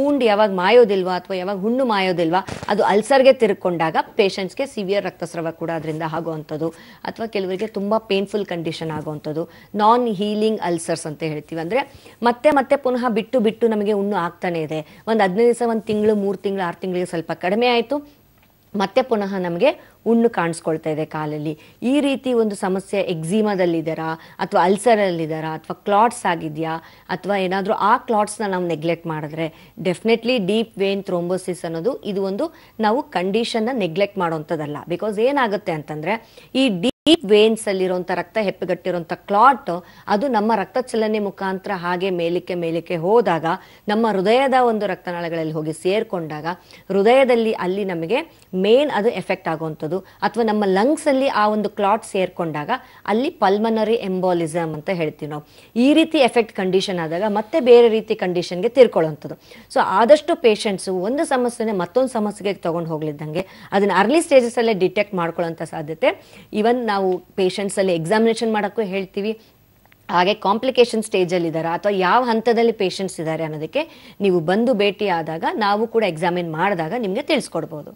ಉಂಡು ಯಾವಾಗ ಮಾಯೋದಿಲ್ವಾ ಅಥವಾ ಯಾವಾಗ ಹುಣ್ಣು ಮಾಯೋದಿಲ್ವಾ ಅದು ಅಲ್ಸರ್ಗೆ ತಿರ್ಕೊಂಡಾಗ ಪೇಷಂಟ್ಸ್ಗೆ ಸಿವಿಯರ್ ರಕ್ತಸ್ರಾವ ಕೂಡ ಅದರಿಂದ ಆಗುವಂಥದ್ದು, ಅಥವಾ ಕೆಲವರಿಗೆ ತುಂಬಾ ಪೇನ್ಫುಲ್ ಕಂಡೀಷನ್ ಆಗುವಂಥದ್ದು, ನಾನ್ ಹೀಲಿಂಗ್ ಅಲ್ಸರ್ಸ್ ಅಂತ ಹೇಳ್ತೀವಿ. ಅಂದ್ರೆ ಮತ್ತೆ ಮತ್ತೆ ಪುನಃ ಬಿಟ್ಟು ಬಿಟ್ಟು ನಮಗೆ ಹುಣ್ಣು ಆಗ್ತಾನೆ ಇದೆ. ಒಂದು 15 ದಿವಸ, 1 ತಿಂಗಳು, 3 ತಿಂಗಳು, 6 ತಿಂಗಳಿಗೆ ಸ್ವಲ್ಪ ಕಡಿಮೆ ಆಯಿತು, ಮತ್ತೆ ಪುನಃ ನಮಗೆ ಹುಣ್ಣು ಕಾಣಿಸ್ಕೊಳ್ತಾ ಇದೆ ಕಾಲಲ್ಲಿ. ಈ ರೀತಿ ಒಂದು ಸಮಸ್ಯೆ ಎಕ್ಸಿಮಾದಲ್ಲಿದ್ದಾರಾ ಅಥವಾ ಅಲ್ಸರಲ್ಲಿದ್ದಾರಾ ಅಥವಾ ಕ್ಲಾಟ್ಸ್ ಆಗಿದೆಯಾ ಅಥವಾ ಏನಾದರೂ ಆ ಕ್ಲಾಟ್ಸ್ನ ನಾವು ನೆಗ್ಲೆಕ್ಟ್ ಮಾಡಿದ್ರೆ ಡೆಫಿನೆಟ್ಲಿ ಡೀಪ್ ವೇನ್ ಥ್ರೋಂಬೋಸಿಸ್ ಅನ್ನೋದು ಇದು ಒಂದು ನಾವು ಕಂಡೀಷನ್ನ ನೆಗ್ಲೆಕ್ಟ್ ಮಾಡೋವಂಥದ್ದಲ್ಲ. ಬಿಕಾಸ್ ಏನಾಗುತ್ತೆ ಅಂತಂದರೆ ಈ ಡೀಪ್ ವೇನ್ಸ್ ಅಲ್ಲಿರುವಂಥ ರಕ್ತ ಹೆಪ್ಪುಗಟ್ಟಿರುವಂಥ ಕ್ಲಾಟ್ ಅದು ನಮ್ಮ ರಕ್ತ ಚಲನೆ ಮುಖಾಂತರ ಹಾಗೆ ಮೇಲಕ್ಕೆ ಹೋದಾಗ ನಮ್ಮ ಹೃದಯದ ಒಂದು ರಕ್ತನಾಳಗಳಲ್ಲಿ ಹೋಗಿ ಸೇರ್ಕೊಂಡಾಗ ಹೃದಯದಲ್ಲಿ ಅಲ್ಲಿ ನಮಗೆ ಮೇನ್ ಅದು ಎಫೆಕ್ಟ್ ಆಗುವಂಥದ್ದು, ಅಥವಾ ನಮ್ಮ ಲಂಗ್ಸ್ ಅಲ್ಲಿ ಆ ಒಂದು ಕ್ಲಾಟ್ ಸೇರ್ಕೊಂಡಾಗ ಅಲ್ಲಿ ಪಲ್ಮನರಿ ಎಂಬೋಲಿಸಮ್ ಅಂತ ಹೇಳ್ತೀವಿ ನಾವು. ಈ ರೀತಿ ಎಫೆಕ್ಟ್ ಕಂಡೀಷನ್ ಆದಾಗ ಮತ್ತೆ ಬೇರೆ ರೀತಿ ಕಂಡೀಷನ್ಗೆ ತೀರ್ಕೊಳ್ಳುವಂಥದ್ದು. ಸೊ ಆದಷ್ಟು ಪೇಷಂಟ್ಸು ಒಂದು ಸಮಸ್ಯೆನೇ ಮತ್ತೊಂದು ಸಮಸ್ಯೆಗೆ ತಗೊಂಡು ಹೋಗ್ಲಿದ್ದಂಗೆ ಅದನ್ನ ಅರ್ಲಿ ಸ್ಟೇಜಸ್ ಅಲ್ಲೇ ಡಿಟೆಕ್ಟ್ ಮಾಡ್ಕೊಳ್ಳೋಂಥ ಸಾಧ್ಯತೆ. ಇವನ್ ನಾವು ಪೇಷಂಟ್ಸ್ ಅಲ್ಲಿ ಎಕ್ಸಾಮಿನೇಷನ್ ಮಾಡೋಕ್ಕೂ ಹೇಳ್ತೀವಿ. ಹಾಗೆ ಕಾಂಪ್ಲಿಕೇಶನ್ ಸ್ಟೇಜಲ್ಲಿ ಇದ್ದಾರಾ ಅಥವಾ ಯಾವ ಹಂತದಲ್ಲಿ ಪೇಷಂಟ್ಸ್ ಇದ್ದಾರೆ ಅನ್ನೋದಕ್ಕೆ ನೀವು ಬಂದು ಭೇಟಿ ಆದಾಗ ನಾವು ಕೂಡ ಎಕ್ಸಾಮಿನ್ ಮಾಡಿದಾಗ ನಿಮಗೆ ತಿಳಿಸ್ಕೊಡ್ಬೋದು.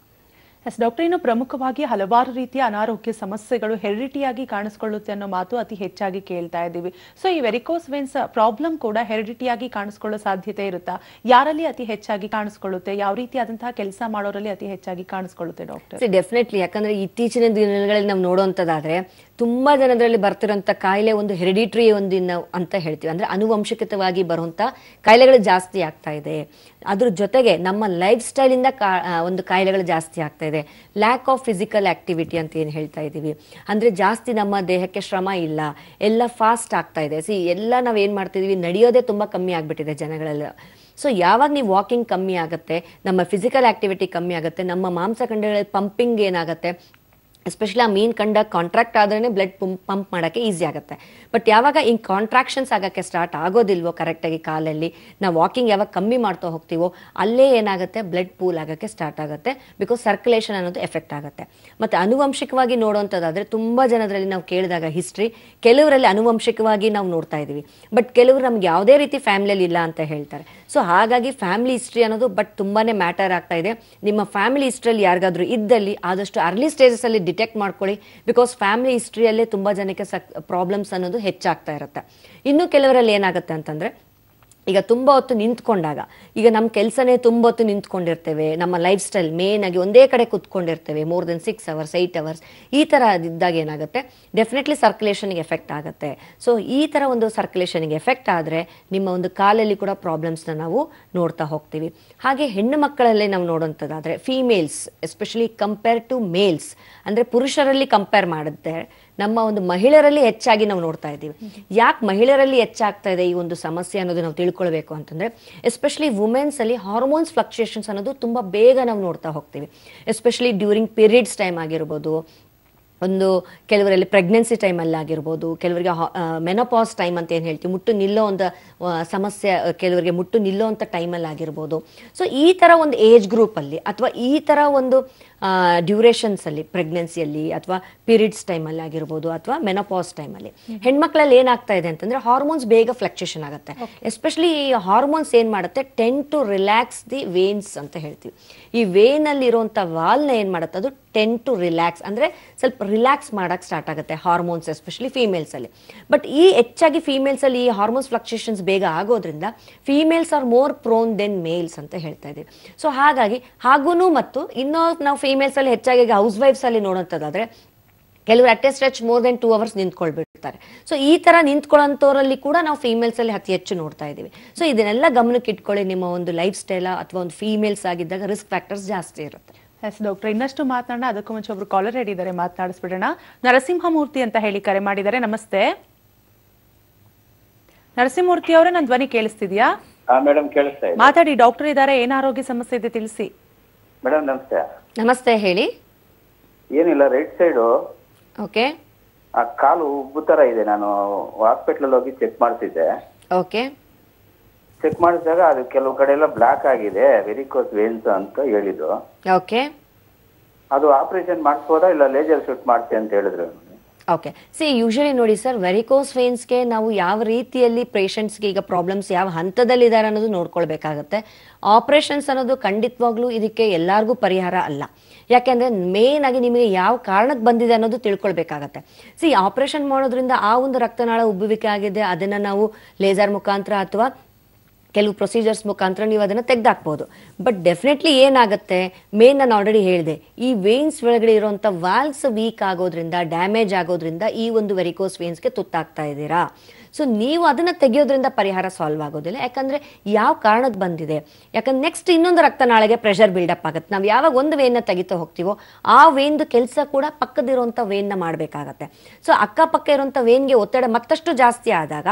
ಎಸ್ ಡಾಕ್ಟರ್, ಇನ್ನು ಪ್ರಮುಖವಾಗಿ ಹಲವಾರು ರೀತಿಯ ಅನಾರೋಗ್ಯ ಸಮಸ್ಯೆಗಳು ಹೆರಿಡಿಟಿಯಾಗಿ ಕಾಣಿಸ್ಕೊಳ್ಳುತ್ತೆ ಅನ್ನೋ ಮಾತು ಅತಿ ಹೆಚ್ಚಾಗಿ ಕೇಳ್ತಾ ಇದ್ದೀವಿ. ಸೊ ಈ ವೆರಿಕೋಸ್ ವೇನ್ಸ್ ಪ್ರಾಬ್ಲಮ್ ಕೂಡ ಹೆರಿಡಿಟಿಯಾಗಿ ಕಾಣಿಸ್ಕೊಳ್ಳೋ ಸಾಧ್ಯತೆ ಇರುತ್ತಾ? ಯಾರಲ್ಲಿ ಅತಿ ಹೆಚ್ಚಾಗಿ ಕಾಣಿಸ್ಕೊಳ್ಳುತ್ತೆ? ಯಾವ ರೀತಿಯಾದಂತಹ ಕೆಲಸ ಮಾಡೋರಲ್ಲಿ ಅತಿ ಹೆಚ್ಚಾಗಿ ಕಾಣಿಸ್ಕೊಳ್ಳುತ್ತೆ ಡಾಕ್ಟರ್? ಡೆಫಿನೆಟ್ಲಿ, ಯಾಕಂದ್ರೆ ಇತ್ತೀಚಿನ ದಿನಗಳಲ್ಲಿ ನಾವು ನೋಡುವಂಥದ್ದಾದ್ರೆ ತುಂಬಾ ಜನರಲ್ಲಿ ಬರ್ತಿರೋಂಥ ಕಾಯಿಲೆ ಒಂದು ಹೆರಿಡಿಟ್ರಿ ಒಂದು ಅಂತ ಹೇಳ್ತೀವಿ. ಅಂದ್ರೆ ಅನುವಂಶಿಕವಾಗಿ ಬರುವಂತ ಕಾಯಿಲೆಗಳು ಜಾಸ್ತಿ ಆಗ್ತಾ ಇದೆ. ಅದ್ರ ಜೊತೆಗೆ ನಮ್ಮ ಲೈಫ್ ಸ್ಟೈಲ್ ಇಂದ ಒಂದು ಕಾಯಿಲೆಗಳು ಜಾಸ್ತಿ ಆಗ್ತಾ ಇದೆ. ಲ್ಯಾಕ್ ಆಫ್ ಫಿಸಿಕಲ್ ಆಕ್ಟಿವಿಟಿ ಅಂತ ಏನು ಹೇಳ್ತಾ ಇದೀವಿ, ಅಂದ್ರೆ ಜಾಸ್ತಿ ನಮ್ಮ ದೇಹಕ್ಕೆ ಶ್ರಮ ಇಲ್ಲ, ಎಲ್ಲ ಫಾಸ್ಟ್ ಆಗ್ತಾ ಇದೆ. ಎಲ್ಲ ನಾವ್ ಏನ್ ಮಾಡ್ತಿದೀವಿ, ನಡೆಯೋದೇ ತುಂಬಾ ಕಮ್ಮಿ ಆಗ್ಬಿಟ್ಟಿದೆ ಜನಗಳೆಲ್ಲ. ಸೊ ಯಾವಾಗ ನೀವು ವಾಕಿಂಗ್ ಕಮ್ಮಿ ಆಗುತ್ತೆ, ನಮ್ಮ ಫಿಸಿಕಲ್ ಆಕ್ಟಿವಿಟಿ ಕಮ್ಮಿ ಆಗುತ್ತೆ, ನಮ್ಮ ಮಾಂಸಖಂಡಗಳಲ್ಲಿ ಪಂಪಿಂಗ್ ಏನಾಗುತ್ತೆ, ಎಸ್ಪೆಷಲಿ ಆ ಮೀನ್ ಕಂಡ ಕಾಂಟ್ರಾಕ್ಟ್ ಆದ್ರೇ ಬ್ಲಡ್ ಪಂಪ್ ಮಾಡೋಕ್ಕೆ ಈಸಿ ಆಗುತ್ತೆ. ಬಟ್ ಯಾವಾಗ ಹಿಂಗೆ ಕಾಂಟ್ರಾಕ್ಷನ್ಸ್ ಆಗೋಕ್ಕೆ ಸ್ಟಾರ್ಟ್ ಆಗೋದಿಲ್ವೋ ಕರೆಕ್ಟಾಗಿ ಕಾಲಲ್ಲಿ, ನಾವು ವಾಕಿಂಗ್ ಯಾವಾಗ ಕಮ್ಮಿ ಮಾಡ್ತಾ ಹೋಗ್ತೀವೋ ಅಲ್ಲೇ ಏನಾಗುತ್ತೆ, ಬ್ಲಡ್ ಪೂಲ್ ಆಗೋಕ್ಕೆ ಸ್ಟಾರ್ಟ್ ಆಗುತ್ತೆ. ಬಿಕಾಸ್ ಸರ್ಕ್ಯುಲೇಷನ್ ಅನ್ನೋದು ಎಫೆಕ್ಟ್ ಆಗುತ್ತೆ. ಮತ್ತು ಅನುವಂಶಿಕವಾಗಿ ನೋಡುವಂಥದ್ದಾದರೆ ತುಂಬ ಜನರಲ್ಲಿ ನಾವು ಕೇಳಿದಾಗ ಹಿಸ್ಟ್ರಿ, ಕೆಲವರಲ್ಲಿ ಅನುವಂಶಿಕವಾಗಿ ನಾವು ನೋಡ್ತಾ ಇದ್ದೀವಿ, ಬಟ್ ಕೆಲವರು ನಮ್ಗೆ ಯಾವುದೇ ರೀತಿ ಫ್ಯಾಮಿಲಿಯಲ್ಲಿ ಇಲ್ಲ ಅಂತ ಹೇಳ್ತಾರೆ. ಸೊ ಹಾಗಾಗಿ ಫ್ಯಾಮಿಲಿ ಹಿಸ್ಟ್ರಿ ಅನ್ನೋದು ಬಟ್ ತುಂಬಾ ಮ್ಯಾಟರ್ ಆಗ್ತಾ ಇದೆ. ನಿಮ್ಮ ಫ್ಯಾಮಿಲಿ ಹಿಸ್ಟ್ರಿಯಲ್ಲಿ ಯಾರಿಗಾದ್ರೂ ಇದ್ದಲ್ಲಿ ಆದಷ್ಟು ಅರ್ಲಿ ಸ್ಟೇಜಸ್ ಅಲ್ಲಿ ಡಿಟೆಕ್ಟ್ ಮಾಡ್ಕೊಳ್ಳಿ. ಬಿಕಾಸ್ ಫ್ಯಾಮಿಲಿ ಹಿಸ್ಟ್ರಿಯಲ್ಲೇ ತುಂಬಾ ಜನಕ್ಕೆ ಪ್ರಾಬ್ಲಮ್ಸ್ ಅನ್ನೋದು ಹೆಚ್ಚಾಗ್ತಾ ಇರುತ್ತೆ. ಇನ್ನು ಕೆಲವರಲ್ಲಿ ಏನಾಗುತ್ತೆ ಅಂತಂದ್ರೆ, ಈಗ ತುಂಬಾ ಹೊತ್ತು ನಿಂತ್ಕೊಂಡಾಗ, ಈಗ ನಮ್ಮ ಕೆಲಸನೇ ತುಂಬ ಹೊತ್ತು ನಿಂತ್ಕೊಂಡಿರ್ತೇವೆ, ನಮ್ಮ ಲೈಫ್ ಸ್ಟೈಲ್ ಮೇನ್ ಆಗಿ ಒಂದೇ ಕಡೆ ಕುತ್ಕೊಂಡಿರ್ತೇವೆ ಮೋರ್ ದೆನ್ 6 hours 8 hours, ಈ ತರ ಇದ್ದಾಗ ಏನಾಗುತ್ತೆ, ಡೆಫಿನೆಟ್ಲಿ ಸರ್ಕ್ಯುಲೇಷನ್ಗೆ ಎಫೆಕ್ಟ್ ಆಗುತ್ತೆ. ಸೊ ಈ ತರ ಒಂದು ಸರ್ಕ್ಯುಲೇಷನ್ಗೆ ಎಫೆಕ್ಟ್ ಆದ್ರೆ ನಿಮ್ಮ ಒಂದು ಕಾಲಲ್ಲಿ ಕೂಡ ಪ್ರಾಬ್ಲಮ್ಸ್ನ ನಾವು ನೋಡ್ತಾ ಹೋಗ್ತೀವಿ. ಹಾಗೆ ಹೆಣ್ಣು ಮಕ್ಕಳಲ್ಲೇ ನಾವು ನೋಡುವಂಥದ್ದಾದ್ರೆ females especially compare to males, ಅಂದ್ರೆ ಪುರುಷರಲ್ಲಿ ಕಂಪೇರ್ ಮಾಡುತ್ತೆ ನಮ್ಮ ಒಂದು ಮಹಿಳೆಯರಲ್ಲಿ ಹೆಚ್ಚಾಗಿ ನಾವು ನೋಡ್ತಾ ಇದ್ದೀವಿ. ಯಾಕೆ ಮಹಿಳೆಯರಲ್ಲಿ ಹೆಚ್ಚಾಗ್ತಾ ಇದೆ ಈ ಒಂದು ಸಮಸ್ಯೆ ಅನ್ನೋದು ನಾವು ತಿಳ್ಕೊಳ್ಬೇಕು ಅಂತಂದ್ರೆ, ಎಸ್ಪೆಷಲಿ ವುಮೆನ್ಸ್ ಅಲ್ಲಿ ಹಾರ್ಮೋನ್ಸ್ ಫ್ಲಕ್ಚುಯೇಷನ್ಸ್ ಅನ್ನೋದು ತುಂಬಾ ಬೇಗ ನಾವು ನೋಡ್ತಾ ಹೋಗ್ತೀವಿ. ಎಸ್ಪೆಷಲಿ ಡ್ಯೂರಿಂಗ್ ಪೀರಿಯಡ್ಸ್ ಟೈಮ್ ಆಗಿರ್ಬೋದು, ಒಂದು ಕೆಲವರಲ್ಲಿ ಪ್ರೆಗ್ನೆನ್ಸಿ ಟೈಮಲ್ಲಿ ಆಗಿರ್ಬೋದು, ಕೆಲವರಿಗೆ ಮೆನೋಪಾಸ್ ಟೈಮ್ ಅಂತ ಏನು ಹೇಳ್ತೀವಿ, ಮುಟ್ಟು ನಿಲ್ಲೋ ಒಂದು ಸಮಸ್ಯೆ, ಕೆಲವರಿಗೆ ಮುಟ್ಟು ನಿಲ್ಲೋ ಅಂತ ಟೈಮಲ್ಲಿ ಆಗಿರ್ಬೋದು. ಸೊ ಈ ಥರ ಒಂದು ಏಜ್ ಗ್ರೂಪಲ್ಲಿ ಅಥವಾ ಈ ಥರ ಒಂದು ಡ್ಯೂರೇಷನ್ಸಲ್ಲಿ, ಪ್ರೆಗ್ನೆನ್ಸಿಯಲ್ಲಿ ಅಥವಾ ಪೀರಿಯಡ್ಸ್ ಟೈಮಲ್ಲಿ ಆಗಿರ್ಬೋದು ಅಥವಾ ಮೆನೋಪಾಸ್ ಟೈಮಲ್ಲಿ ಹೆಣ್ಮಕ್ಳಲ್ಲಿ ಏನಾಗ್ತಾ ಇದೆ ಅಂತಂದರೆ ಹಾರ್ಮೋನ್ಸ್ ಬೇಗ ಫ್ಲಕ್ಚುಯೇಷನ್ ಆಗುತ್ತೆ. ಎಸ್ಪೆಷಲಿ ಈ ಹಾರ್ಮೋನ್ಸ್ ಏನು ಮಾಡುತ್ತೆ, tend to relax the veins ಅಂತ ಹೇಳ್ತೀವಿ. ಈ ವೇನಲ್ಲಿ ಇರುವಂಥ ವಾಲ್ನ ಏನು ಮಾಡುತ್ತೆ, ಅದು ಟೆನ್ ಟು ರಿಲ್ಯಾಕ್ಸ್, ಅಂದರೆ ಸ್ವಲ್ಪ ರಿಲ್ಯಾಕ್ಸ್ ಮಾಡೋಕ್ಕೆ ಸ್ಟಾರ್ಟ್ ಆಗುತ್ತೆ ಹಾರ್ಮೋನ್ಸ್ ಎಸ್ಪೆಷಲಿ ಫೀಮೇಲ್ಸಲ್ಲಿ. ಬಟ್ ಈ ಹೆಚ್ಚಾಗಿ ಫೀಮೇಲ್ಸಲ್ಲಿ ಈ ಹಾರ್ಮೋನ್ಸ್ ಫ್ಲಕ್ಚುಯೇಷನ್ಸ್ ಬೇಗ ಆಗೋದ್ರಿಂದ females are more prone than males ಅಂತ ಹೇಳ್ತಾ ಇದ್ದೀವಿ. ಸೊ ಹಾಗಾಗಿ ಹಾಗೂ ಮತ್ತು ಇನ್ನೂ ನಾವು ಫೀಮೇಲ್ಸ್ ಅಲ್ಲಿ ಹೆಚ್ಚಾಗಿ ಹೌಸ್ ವೈಫ್ಸ್ ಅಲ್ಲಿ ನೋಡುವಂಥದ್ದಾದ್ರೆ ಕೆಲವರು at a stretch more than 2 hours ನಿಂತ್ಕೊಳ್ಬಿಡ್ತಾರೆ. ಸೊ ಈ ತರ ನಿಂತ್ಕೊಳ್ಳೋಂಥವ್ರಲ್ಲಿ ಕೂಡ ನಾವು ಫೀಮೇಲ್ಸ್ ಅಲ್ಲಿ ಅತಿ ಹೆಚ್ಚು ನೋಡ್ತಾ ಇದ್ದೀವಿ. ಸೊ ಇದನ್ನೆಲ್ಲ ಗಮನಕ್ಕೆ ಇಟ್ಕೊಳ್ಳಿ. ನಿಮ್ಮ ಒಂದು ಲೈಫ್ ಸ್ಟೈಲ್ ಅಥವಾ ಒಂದು ಫೀಮೇಲ್ಸ್ ಆಗಿದ್ದಾಗ ರಿಸ್ಕ್ ಫ್ಯಾಕ್ಟರ್ಸ್ ಜಾಸ್ತಿ ಇರುತ್ತೆ. ಎಸ್ ಡಾಕ್ಟರ್, ಇನ್ನಷ್ಟು ಮಾತನಾಡೋಣ. ಅದಕ್ಕೂ ಮುಂಚೆ ಒಬ್ರು ಕಾಲರ್ ರೆಡಿ ಇದ್ದಾರೆ, ಮಾತನಾಡಿಸ್ಬಿಡೋಣ. ನರಸಿಂಹಮೂರ್ತಿ ಅಂತ ಹೇಳಿ ಕರೆ ಮಾಡಿದ್ದಾರೆ. ನಮಸ್ತೆ ನರಸಿಂಹಮೂರ್ತಿ ಅವರೇ, ನನ್ನ ಧ್ವನಿ ಕೇಳಿಸ್ತಿದ್ಯಾ? ಮೇಡಮ್ ಕೇಳಿಸ್ತಾ ಇದೆ. ಮಾತಾಡಿ, ಡಾಕ್ಟರ್ ಇದ್ದಾರೆ. ಏನ್ ಆರೋಗ್ಯ ಸಮಸ್ಯೆ ಇದೆ ತಿಳಿಸಿ. ಮೇಡಮ್ ನಮಸ್ತೆ. ನಮಸ್ತೆ, ಹೇಳಿ. ಏನಿಲ್ಲ, ರೈಟ್ ಸೈಡು ಓಕೆ, ಆ ಕಾಲು ಉಬ್ಬು ತರ ಇದೆ. ನಾನು ಹಾಸ್ಪಿಟಲ್ ಹೋಗಿ ಚೆಕ್ ಮಾಡ್ತಿದ್ದೆ. ಓಕೆ, ಚೆಕ್ ಮಾಡಿಸಿದಾಗ ಅದು ಕೆಲವು ಕಡೆ ಎಲ್ಲ ಬ್ಲಾಕ್ ಆಗಿದೆ, ವೆರಿಕೋಸ್ ವೇನ್ಸ್ ಅಂತ ಹೇಳಿದ್ರು. ಓಕೆ ಅದು ಆಪರೇಷನ್ ಮಾಡಿಸ್ಬೋದಾ ಇಲ್ಲ ಲೇಸರ್ ಶೂಟ್ ಮಾಡ್ತೀವಿ ಅಂತ ಹೇಳಿದ್ರು. ಓಕೆ ಯೂಶಲಿ ನೋಡಿ ಸರ್, ವೆರಿಕೋಸ್ ವೇನ್ಸ್ಗೆ ನಾವು ಯಾವ ರೀತಿಯಲ್ಲಿ ಪೇಷಂಟ್ಸ್ಗೆ ಈಗ ಪ್ರಾಬ್ಲಮ್ಸ್ ಯಾವ ಹಂತದಲ್ಲಿ ಇದ್ದಾರೆ ಅನ್ನೋದು ನೋಡ್ಕೊಳ್ಬೇಕಾಗತ್ತೆ. ಆಪರೇಷನ್ಸ್ ಅನ್ನೋದು ಖಂಡಿತವಾಗ್ಲೂ ಇದಕ್ಕೆ ಎಲ್ಲರಿಗೂ ಪರಿಹಾರ ಅಲ್ಲ. ಯಾಕೆಂದ್ರೆ ಮೇನ್ ಆಗಿ ನಿಮಗೆ ಯಾವ ಕಾರಣಕ್ಕೆ ಬಂದಿದೆ ಅನ್ನೋದು ತಿಳ್ಕೊಳ್ಬೇಕಾಗತ್ತೆ. ಆಪರೇಷನ್ ಮಾಡೋದ್ರಿಂದ ಆ ಒಂದು ರಕ್ತನಾಳ ಉಬ್ಬುವಿಕೆ ಆಗಿದೆ, ಅದನ್ನ ನಾವು ಲೇಸರ್ ಮುಖಾಂತರ ಅಥವಾ ಕೆಲವು ಪ್ರೊಸೀಜರ್ಸ್ ಮುಖಾಂತರ ನೀವು ಅದನ್ನು ತೆಗೆದಾಕ್ಬೋದು. ಬಟ್ ಡೆಫಿನೆಟ್ಲಿ ಏನಾಗುತ್ತೆ, ಮೇನ್ ನಾನು ಆಲ್ರೆಡಿ ಹೇಳಿದೆ, ಈ ವೇನ್ಸ್ ಒಳಗಡೆ ಇರುವಂಥ ವಾಲ್ವ್ಸ್ ವೀಕ್ ಆಗೋದ್ರಿಂದ, ಡ್ಯಾಮೇಜ್ ಆಗೋದ್ರಿಂದ ಈ ಒಂದು ವೆರಿಕೋಸ್ ವೇನ್ಸ್ಗೆ ತುತ್ತಾಗ್ತಾ ಇದ್ದೀರಾ. ಸೊ ನೀವು ಅದನ್ನ ತೆಗೆಯೋದ್ರಿಂದ ಪರಿಹಾರ ಸಾಲ್ವ್ ಆಗೋದಿಲ್ಲ. ಯಾಕಂದ್ರೆ ಯಾವ ಕಾರಣಕ್ಕೆ ಬಂದಿದೆ, ಯಾಕಂದ್ರೆ ನೆಕ್ಸ್ಟ್ ಇನ್ನೊಂದು ರಕ್ತನಾಳೆಗೆ ಪ್ರೆಷರ್ ಬಿಲ್ಡಪ್ ಆಗುತ್ತೆ. ನಾವು ಯಾವಾಗ ಒಂದು ವೇನ್ನ ತೆಗಿತಾ ಹೋಗ್ತೀವೋ ಆ ವೇನ್ದು ಕೆಲಸ ಕೂಡ ಪಕ್ಕದಿರುವಂಥ ವೇನ್ನ ಮಾಡಬೇಕಾಗತ್ತೆ. ಸೊ ಅಕ್ಕಪಕ್ಕ ಇರುವಂಥ ವೇನ್ಗೆ ಒತ್ತಡ ಮತ್ತಷ್ಟು ಜಾಸ್ತಿ ಆದಾಗ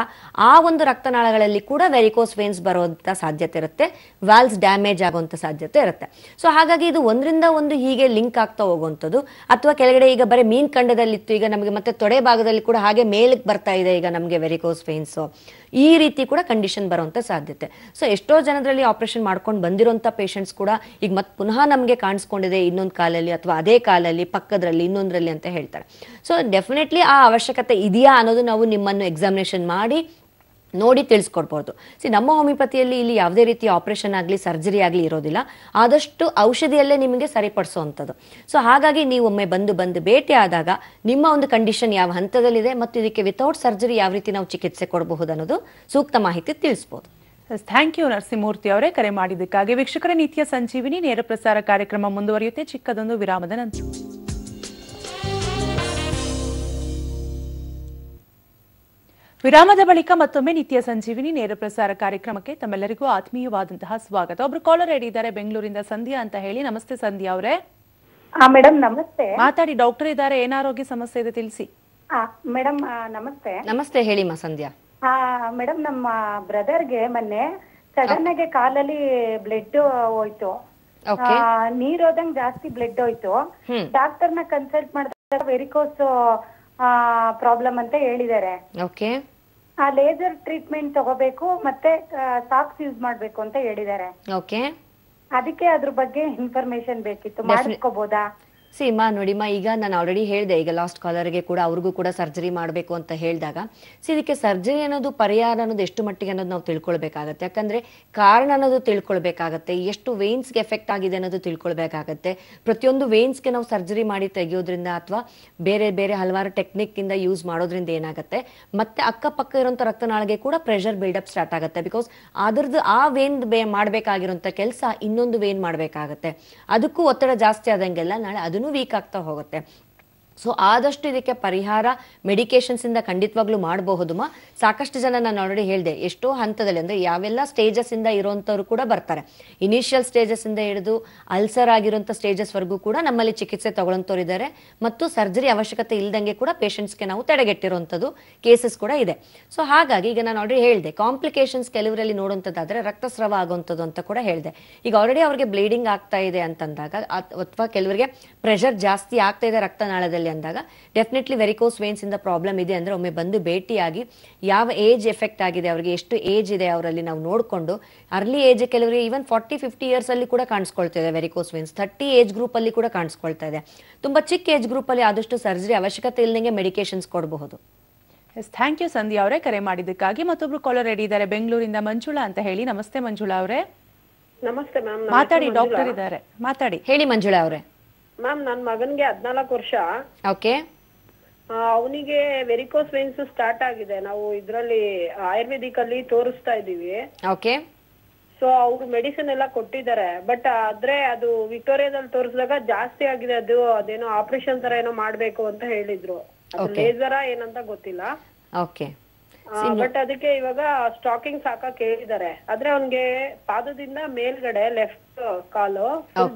ಆ ಒಂದು ರಕ್ತನಾಳಗಳಲ್ಲಿ ಕೂಡ ವೆರಿಕೋಸ್ ವೇನ್ಸ್ ಬರುವಂತ ಸಾಧ್ಯತೆ ಇರುತ್ತೆ, ವಾಲ್ವ್ಸ್ ಡ್ಯಾಮೇಜ್ ಆಗುವಂತ ಸಾಧ್ಯತೆ ಇರುತ್ತೆ. ಸೊ ಹಾಗಾಗಿ ಇದು ಒಂದರಿಂದ ಒಂದು ಹೀಗೆ ಲಿಂಕ್ ಆಗ್ತಾ ಹೋಗುವಂಥದ್ದು. ಅಥವಾ ಕೆಳಗಡೆ ಈಗ ಬರೀ ಮೀನ್ ಖಂಡದಲ್ಲಿತ್ತು, ಈಗ ನಮಗೆ ಮತ್ತೆ ತೊಡೆ ಭಾಗದಲ್ಲಿ ಕೂಡ ಹಾಗೆ ಮೇಲಕ್ಕೆ ಬರ್ತಾ ಇದೆ ಈಗ ನಮಗೆ ವೆರಿಕೋಸ್ ವೇನ್ಸ್. ಈ ರೀತಿ ಕೂಡ ಕಂಡೀಷನ್ ಬರುವಂತ ಸಾಧ್ಯತೆ. ಸೊ ಎಷ್ಟೋ ಜನರಲ್ಲಿ ಆಪರೇಷನ್ ಮಾಡ್ಕೊಂಡು ಬಂದಿರುವಂತ ಪೇಷಂಟ್ಸ್ ಕೂಡ ಈಗ ಮತ್ತೆ ಪುನಃ ನಮಗೆ ಕಾಣಿಸ್ಕೊಂಡಿದೆ ಇನ್ನೊಂದು ಕಾಲಲ್ಲಿ ಅಥವಾ ಅದೇ ಕಾಲಲ್ಲಿ ಪಕ್ಕದ್ರಲ್ಲಿ ಇನ್ನೊಂದರಲ್ಲಿ ಅಂತ ಹೇಳ್ತಾರೆ. ಸೊ ಡೆಫಿನೆಟ್ಲಿ ಆ ಅವಶ್ಯಕತೆ ಇದೆಯಾ ಅನ್ನೋದು ನಾವು ನಿಮ್ಮನ್ನು ಎಕ್ಸಾಮಿನೇಷನ್ ಮಾಡಿ ನೋಡಿ ತಿಳಿಸ್ಕೊಡ್ಬೋದು. ನಮ್ಮ ಹೋಮಿಯೋಪತಿಯಲ್ಲಿ ಇಲ್ಲಿ ಯಾವುದೇ ರೀತಿ ಆಪರೇಷನ್ ಆಗಲಿ ಸರ್ಜರಿ ಆಗಲಿ ಇರೋದಿಲ್ಲ, ಆದಷ್ಟು ಔಷಧಿಯಲ್ಲೇ ನಿಮಗೆ ಸರಿಪಡಿಸುವಂಥದ್ದು. ಸೊ ಹಾಗಾಗಿ ನೀವು ಒಮ್ಮೆ ಬಂದು ಭೇಟಿ ಆದಾಗ ನಿಮ್ಮ ಒಂದು ಕಂಡೀಷನ್ ಯಾವ ಹಂತದಲ್ಲಿದೆ ಮತ್ತು ಇದಕ್ಕೆ ವಿತೌಟ್ ಸರ್ಜರಿ ಯಾವ ರೀತಿ ನಾವು ಚಿಕಿತ್ಸೆ ಕೊಡಬಹುದು ಅನ್ನೋದು ಸೂಕ್ತ ಮಾಹಿತಿ ತಿಳಿಸ್ಬೋದು. ಥ್ಯಾಂಕ್ ಯು ನರಸಿಂಹಮೂರ್ತಿ ಅವರೇ ಕರೆ ಮಾಡಿದ್ದಕ್ಕಾಗಿ. ವೀಕ್ಷಕರ ನಿತ್ಯ ಸಂಜೀವಿನಿ ನೇರ ಪ್ರಸಾರ ಕಾರ್ಯಕ್ರಮ ಮುಂದುವರಿಯುತ್ತೆ ಚಿಕ್ಕದೊಂದು ವಿರಾಮದ ನಂತರ. ವಿರಾಮದ ಬಳಿಕ ಮತ್ತೊಮ್ಮೆ ನಿತ್ಯ ಸಂಜೀವಿನಿ ನೇರ ಪ್ರಸಾರ ಕಾರ್ಯಕ್ರಮಕ್ಕೆ ತಮ್ಮೆಲ್ಲರಿಗೂ ಆತ್ಮೀಯವಾದಂತಹ ಸ್ವಾಗತ. ಒಬ್ರು ಕಾಲರ್ ಇದ್ದಾರೆ ಬೆಂಗಳೂರಿಂದ, ಸಂಧ್ಯಾ ಅಂತ ಹೇಳಿ. ನಮಸ್ತೆ ಸಂಧ್ಯಾ ಅವರೇ. ಮೇಡಮ್ ನಮಸ್ತೆ. ಮಾತಾಡಿ, ಡಾಕ್ಟರ್ ಇದ್ದಾರೆ, ಏನಾರೋಗ್ಯ ಸಮಸ್ಯೆ ಇದೆ ತಿಳಿಸಿ. ಮೇಡಮ್ ನಮಸ್ತೆ. ನಮಸ್ತೆ, ಹೇಳಿಮ್ಮ ಸಂಧ್ಯಾ. ಮೇಡಮ್ ನಮ್ಮ ಬ್ರದರ್ಗೆ ಮೊನ್ನೆ ಸಡನ್ ಆಗಿ ಕಾಲಲ್ಲಿ ಬ್ಲಡ್ ಹೋಯ್ತು, ನೀರ್ ಹೋದಂಗ್ ಜಾಸ್ತಿ ಬ್ಲಡ್ ಹೋಯ್ತು. ಡಾಕ್ಟರ್ನ ಕನ್ಸಲ್ಟ್ ಮಾಡಿದಾಗ ವೆರಿಕೋಸ್ ಪ್ರಾಬ್ಲಮ್ ಅಂತ ಹೇಳಿದ್ದಾರೆ. ಓಕೆ, ಲೇಸರ್ ಟ್ರೀಟ್ಮೆಂಟ್ ತಗೋಬೇಕು ಮತ್ತೆ ಸಾಕ್ಸ್ ಯೂಸ್ ಮಾಡ್ಬೇಕು ಅಂತ ಹೇಳಿದ್ದಾರೆ. ಓಕೆ, ಅದಕ್ಕೆ ಅದ್ರ ಬಗ್ಗೆ ಇನ್ಫಾರ್ಮೇಶನ್ ಬೇಕಿತ್ತು, ಮಾಡಿಸ್ಕೋಬಹುದಾ? ಸೀಮಾ ನೋಡಿಮ್ಮ, ಈಗ ನಾನು ಆಲ್ರೆಡಿ ಹೇಳಿದೆ, ಈಗ ಲಾಸ್ಟ್ ಕಾಲರ್ಗೆ ಕೂಡ ಅವ್ರಿಗೂ ಕೂಡ ಸರ್ಜರಿ ಮಾಡಬೇಕು ಅಂತ ಹೇಳಿದಾಗ ಇದಕ್ಕೆ ಸರ್ಜರಿ ಅನ್ನೋದು ಪರಿಹಾರ ಅನ್ನೋದು ಎಷ್ಟು ಮಟ್ಟಿಗೆ ಅನ್ನೋದು ನಾವು ತಿಳ್ಕೊಳ್ಬೇಕಾಗತ್ತೆ. ಯಾಕಂದ್ರೆ ಕಾರಣ ಅನ್ನೋದು ತಿಳ್ಕೊಳ್ಬೇಕಾಗತ್ತೆ, ಎಷ್ಟು ವೇನ್ಸ್ಗೆ ಎಫೆಕ್ಟ್ ಆಗಿದೆ ಅನ್ನೋದು ತಿಳ್ಕೊಳ್ಬೇಕಾಗತ್ತೆ. ಪ್ರತಿಯೊಂದು ವೇನ್ಸ್ಗೆ ನಾವು ಸರ್ಜರಿ ಮಾಡಿ ತೆಗೆಯೋದ್ರಿಂದ ಅಥವಾ ಬೇರೆ ಬೇರೆ ಹಲವಾರು ಟೆಕ್ನಿಕ್ ಇಂದ ಯೂಸ್ ಮಾಡೋದ್ರಿಂದ ಏನಾಗುತ್ತೆ, ಮತ್ತೆ ಅಕ್ಕಪಕ್ಕ ಇರುವಂತ ರಕ್ತನಾಳಗೆ ಕೂಡ ಪ್ರೆಷರ್ ಬಿಲ್ಡಪ್ ಸ್ಟಾರ್ಟ್ ಆಗುತ್ತೆ. ಬಿಕಾಸ್ ಅದ್ರದ್ದು ಆ ವೇನ್ ಮಾಡಬೇಕಾಗಿರುವಂತ ಕೆಲಸ ಇನ್ನೊಂದು ವೇನ್ ಮಾಡಬೇಕಾಗತ್ತೆ. ಅದಕ್ಕೂ ಒತ್ತಡ ಜಾಸ್ತಿ ಆದಂಗೆಲ್ಲ ನಾಳೆ ಅದನ್ನು ವೀಕ್ ಆಗ್ತಾ ಹೋಗುತ್ತೆ. ಸೊ ಆದಷ್ಟು ಇದಕ್ಕೆ ಪರಿಹಾರ ಮೆಡಿಕೇಶನ್ಸ್ ಇಂದ ಖಂಡಿತವಾಗ್ಲೂ ಮಾಡಬಹುದು. ಸಾಕಷ್ಟು ಜನ ನಾನು ಆಲ್ರೆಡಿ ಹೇಳಿದೆ, ಎಷ್ಟೋ ಹಂತದಲ್ಲಿ ಅಂದ್ರೆ ಯಾವೆಲ್ಲ ಸ್ಟೇಜಸ್ ಇಂದ ಇರುವಂತವ್ರು ಕೂಡ ಬರ್ತಾರೆ. ಇನಿಷಿಯಲ್ ಸ್ಟೇಜಸ್ ಇಂದ ಹಿಡಿದು ಅಲ್ಸರ್ ಆಗಿರುವಂತ ಸ್ಟೇಜಸ್ ವರೆಗೂ ಕೂಡ ನಮ್ಮಲ್ಲಿ ಚಿಕಿತ್ಸೆ ತಗೊಳ್ಳೋಂಥವ್ರು ಇದ್ದಾರೆ. ಮತ್ತು ಸರ್ಜರಿ ಅವಶ್ಯಕತೆ ಇಲ್ದಂಗೆ ಕೂಡ ಪೇಷಂಟ್ಸ್ಗೆ ನಾವು ತಡೆಗಟ್ಟಿರುವಂಥದ್ದು ಕೇಸಸ್ ಕೂಡ ಇದೆ. ಸೊ ಹಾಗಾಗಿ ಈಗ ನಾನು ಆಲ್ರೆಡಿ ಹೇಳಿದೆ, ಕಾಂಪ್ಲಿಕೇಶನ್ಸ್ ಕೆಲವರಲ್ಲಿ ನೋಡುವಂಥದ್ದಾದ್ರೆ ರಕ್ತಸ್ರಾವ ಆಗುವಂಥದ್ದು ಅಂತ ಕೂಡ ಹೇಳಿದೆ. ಈಗ ಆಲ್ರೆಡಿ ಅವ್ರಿಗೆ ಬ್ಲೀಡಿಂಗ್ ಆಗ್ತಾ ಇದೆ ಅಂತಂದಾಗ ಅಥವಾ ಕೆಲವರಿಗೆ ಪ್ರೆಷರ್ ಜಾಸ್ತಿ ಆಗ್ತಾ ಇದೆ ರಕ್ತನಾಳದಲ್ಲಿ ಅಂದಾಗ ಡೆಫಿನೆಟ್ಲಿ ವೆರಿಕೋಸ್ ವೇನ್ಸ್ ಇಂದ ಪ್ರಾಬ್ಲಮ್ ಇದೆ ಅಂದ್ರೆ ಒಮ್ಮೆ ಬಂದು ಭೇಟಿಯಾಗಿ ಯಾವ ಏಜ್ ಎಫೆಕ್ಟ್ ಆಗಿದೆ, ಅವರಿಗೆ ಎಷ್ಟು ಏಜ್ ಇದೆ ಅವರಲ್ಲಿ ನಾವು ನೋಡಿಕೊಂಡು, ಅರ್ಲಿ ಏಜ್ ಕೆಲವರಿಗೆ ಈವನ್ 40-50 ಇಯರ್ಸ್ ಅಲ್ಲಿ ಕೂಡ ಕಾಣಿಸ್ಕೊಳ್ತಾ ಇದೆ ವೆರಿಕೋಸ್ ವೇನ್ಸ್, 30 ಏಜ್ ಗ್ರೂಪ್ ಅಲ್ಲಿ ಕೂಡ ಕಾಣಿಸ್ಕೊಳ್ತಾ ಇದೆ. ತುಂಬಾ ಚಿಕ್ಕ ಏಜ್ ಗ್ರೂಪ್ ಅಲ್ಲಿ ಆದಷ್ಟು ಸರ್ಜರಿ ಅವಶ್ಯಕತೆ ಇಲ್ಲದಂಗೆ ಮೆಡಿಕೇಶನ್ಸ್ ಕೊಡಬಹುದು. ಥ್ಯಾಂಕ್ ಯು ಸಂಧ್ಯಾ ಅವರೇ ಕರೆ ಮಾಡಿದ್ದಕ್ಕಾಗಿ. ಮತ್ತೊಬ್ರು ಕಾಲರ್ ರೆಡಿ ಇದ್ದಾರೆ ಬೆಂಗಳೂರಿಂದ, ಮಂಜುಳಾ ಅಂತ ಹೇಳಿ. ನಮಸ್ತೆ ಮಂಜುಳಾ ಅವರೇ. ನಮಸ್ತೆ ಮ್ಯಾಮ್. ಮಾತಾಡಿ, ಡಾಕ್ಟರ್ ಇದ್ದಾರೆ, ಮಾತಾಡಿ. ಹೇಳಿ ಮಂಜುಳಾ ಅವರೇ. ಮ್ಯಾಮ್ ನನ್ನ ಮಗನ್ಗೆ 14 ವರ್ಷ. ಓಕೆ, ಅವನಿಗೆ ವೆರಿಕೋಸ್ ವೇನ್ಸ್ ಸ್ಟಾರ್ಟ್ ಆಗಿದೆ. ನಾವು ಇದ್ರಲ್ಲಿ ಆಯುರ್ವೇದಿಕ್ ಅಲ್ಲಿ ತೋರಿಸ್ತಾ ಇದೀವಿ. ಓಕೆ, ಸೊ ಅವ್ರು ಮೆಡಿಸಿನ್ ಎಲ್ಲ ಕೊಟ್ಟಿದ್ದಾರೆ. ಬಟ್ ಆದ್ರೆ ಅದು ವಿಕ್ಟೋರಿಯಾದಲ್ಲಿ ತೋರಿಸಿದಾಗ ಜಾಸ್ತಿ ಆಗಿದೆ. ಅದೇನೋ ಆಪರೇಷನ್ ತರ ಏನೋ ಮಾಡ್ಬೇಕು ಅಂತ ಹೇಳಿದ್ರು. ಲೇಸರ ಏನಂತ ಗೊತ್ತಿಲ್ಲ. ಓಕೆ, ಬಟ್ ಅದಕ್ಕೆ ಇವಾಗ ಸ್ಟಾಕಿಂಗ್ಸ್ ಹಾಕಕ್ ಹೇಳಿದ್ದಾರೆ. ಆದ್ರೆ ಅವ್ನಿಗೆ ಪಾದದಿಂದ ಮೇಲ್ಗಡೆ ಲೆಫ್ಟ್ ಕಾಲು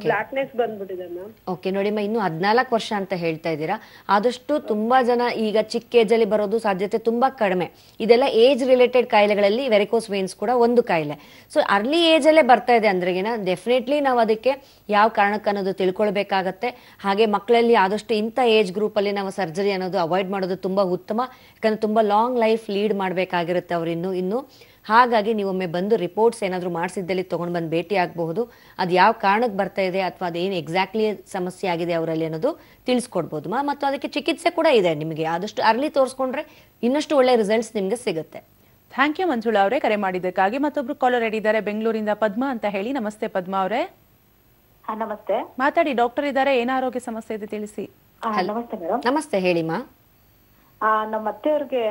ಬ್ಲಾಕ್ನೆಸ್ ಬಂದ್ಬಿಟ್ಟಿದೆ ಮ್ಯಾಮ್. ಓಕೆ ನೋಡಿಮ್ಮ, ಇನ್ನು 14 ವರ್ಷ ಅಂತ ಹೇಳ್ತಾ ಇದ್ದೀರಾ. ಆದಷ್ಟು ತುಂಬಾ ಜನ ಈಗ ಚಿಕ್ಕ ಏಜ್ ಅಲ್ಲಿ ಬರೋದು ಸಾಧ್ಯತೆ ತುಂಬಾ ಕಡಿಮೆ. ಇದೆಲ್ಲ ಏಜ್ ರಿಲೇಟೆಡ್ ಕಾಯಿಲೆಗಳಲ್ಲಿ ವೆರಿಕೋಸ್ ವೇನ್ಸ್ ಕೂಡ ಒಂದು ಕಾಯಿಲೆ. ಸೊ ಅರ್ಲಿ ಏಜ್ ಅಲ್ಲೇ ಬರ್ತಾ ಇದೆ ಅಂದ್ರೆ ಡೆಫಿನೆಟ್ಲಿ ನಾವು ಅದಕ್ಕೆ ಯಾವ ಕಾರಣಕ್ಕೆ ಅನ್ನೋದು ತಿಳ್ಕೊಳ್ಬೇಕಾಗತ್ತೆ. ಹಾಗೆ ಮಕ್ಕಳಲ್ಲಿ ಆದಷ್ಟು ಇಂಥ ಏಜ್ ಗ್ರೂಪ್ ಅಲ್ಲಿ ನಾವು ಸರ್ಜರಿ ಅನ್ನೋದು ಅವಾಯ್ಡ್ ಮಾಡೋದು ತುಂಬಾ ಉತ್ತಮ. ಯಾಕಂದ್ರೆ ತುಂಬಾ ಲಾಂಗ್ ಲೈಫ್ ಲೀಡ್ ಮಾಡ್ಬೇಕಾಗಿರುತ್ತೆ ಅವ್ರು. ಇನ್ನು ಹಾಗಾಗಿ ನೀವೊಮ್ಮೆ ಬಂದು ರಿಪೋರ್ಟ್ಸ್ ಏನಾದರೂ ಮಾಡಿಸಿದ್ದಲ್ಲಿ ತೊಗೊಂಡು ಬಂದು ಭೇಟಿ ಆಗಬಹುದು. ಅದು ಯಾವ ಕಾರಣಕ್ಕೆ ಬರ್ತಾ ಇದೆ ಅಥವಾ ಅದೇನು ಎಕ್ಸಾಕ್ಟ್ಲಿ ಸಮಸ್ಯೆ ಆಗಿದೆ ಅವರಲ್ಲಿ ಅನ್ನೋದು ತಿಳಿಸ್ಕೊಡ್ಬೋದು ಮತ್ತು ಅದಕ್ಕೆ ಚಿಕಿತ್ಸೆ ಕೂಡ ಇದೆ. ನಿಮಗೆ ಆದಷ್ಟು ಅರ್ಲಿ ತೋರಿಸ್ಕೊಂಡ್ರೆ ಇನ್ನಷ್ಟು ಒಳ್ಳೆ ರಿಸಲ್ಟ್ಸ್ ನಿಮಗೆ ಸಿಗುತ್ತೆ. ಥ್ಯಾಂಕ್ ಯು ಮಂಜುಳಾ ಅವರೇ ಕರೆ ಮಾಡಿದ್ದಕ್ಕಾಗಿ. ಮತ್ತೊಬ್ರು ಕಾಲರ್ ರೆಡಿ ಇದ್ದಾರೆ ಬೆಂಗಳೂರಿಂದ, ಪದ್ಮಾ ಅಂತ ಹೇಳಿ. ನಮಸ್ತೆ ಪದ್ಮಾ ಅವರೇ. ನಮಸ್ತೆ. ಮಾತಾಡಿ, ಡಾಕ್ಟರ್ ಇದ್ದಾರೆ. ಏನು ಆರೋಗ್ಯ ಸಮಸ್ಯೆ ಇದೆ ತಿಳಿಸಿ. ನಮಸ್ತೆ ಮೇಡಮ್. ನಮಸ್ತೆ, ಹೇಳಿಮಾ. ನಮ್ಮ ಅತ್ತೆಯವ್ರಿಗೆ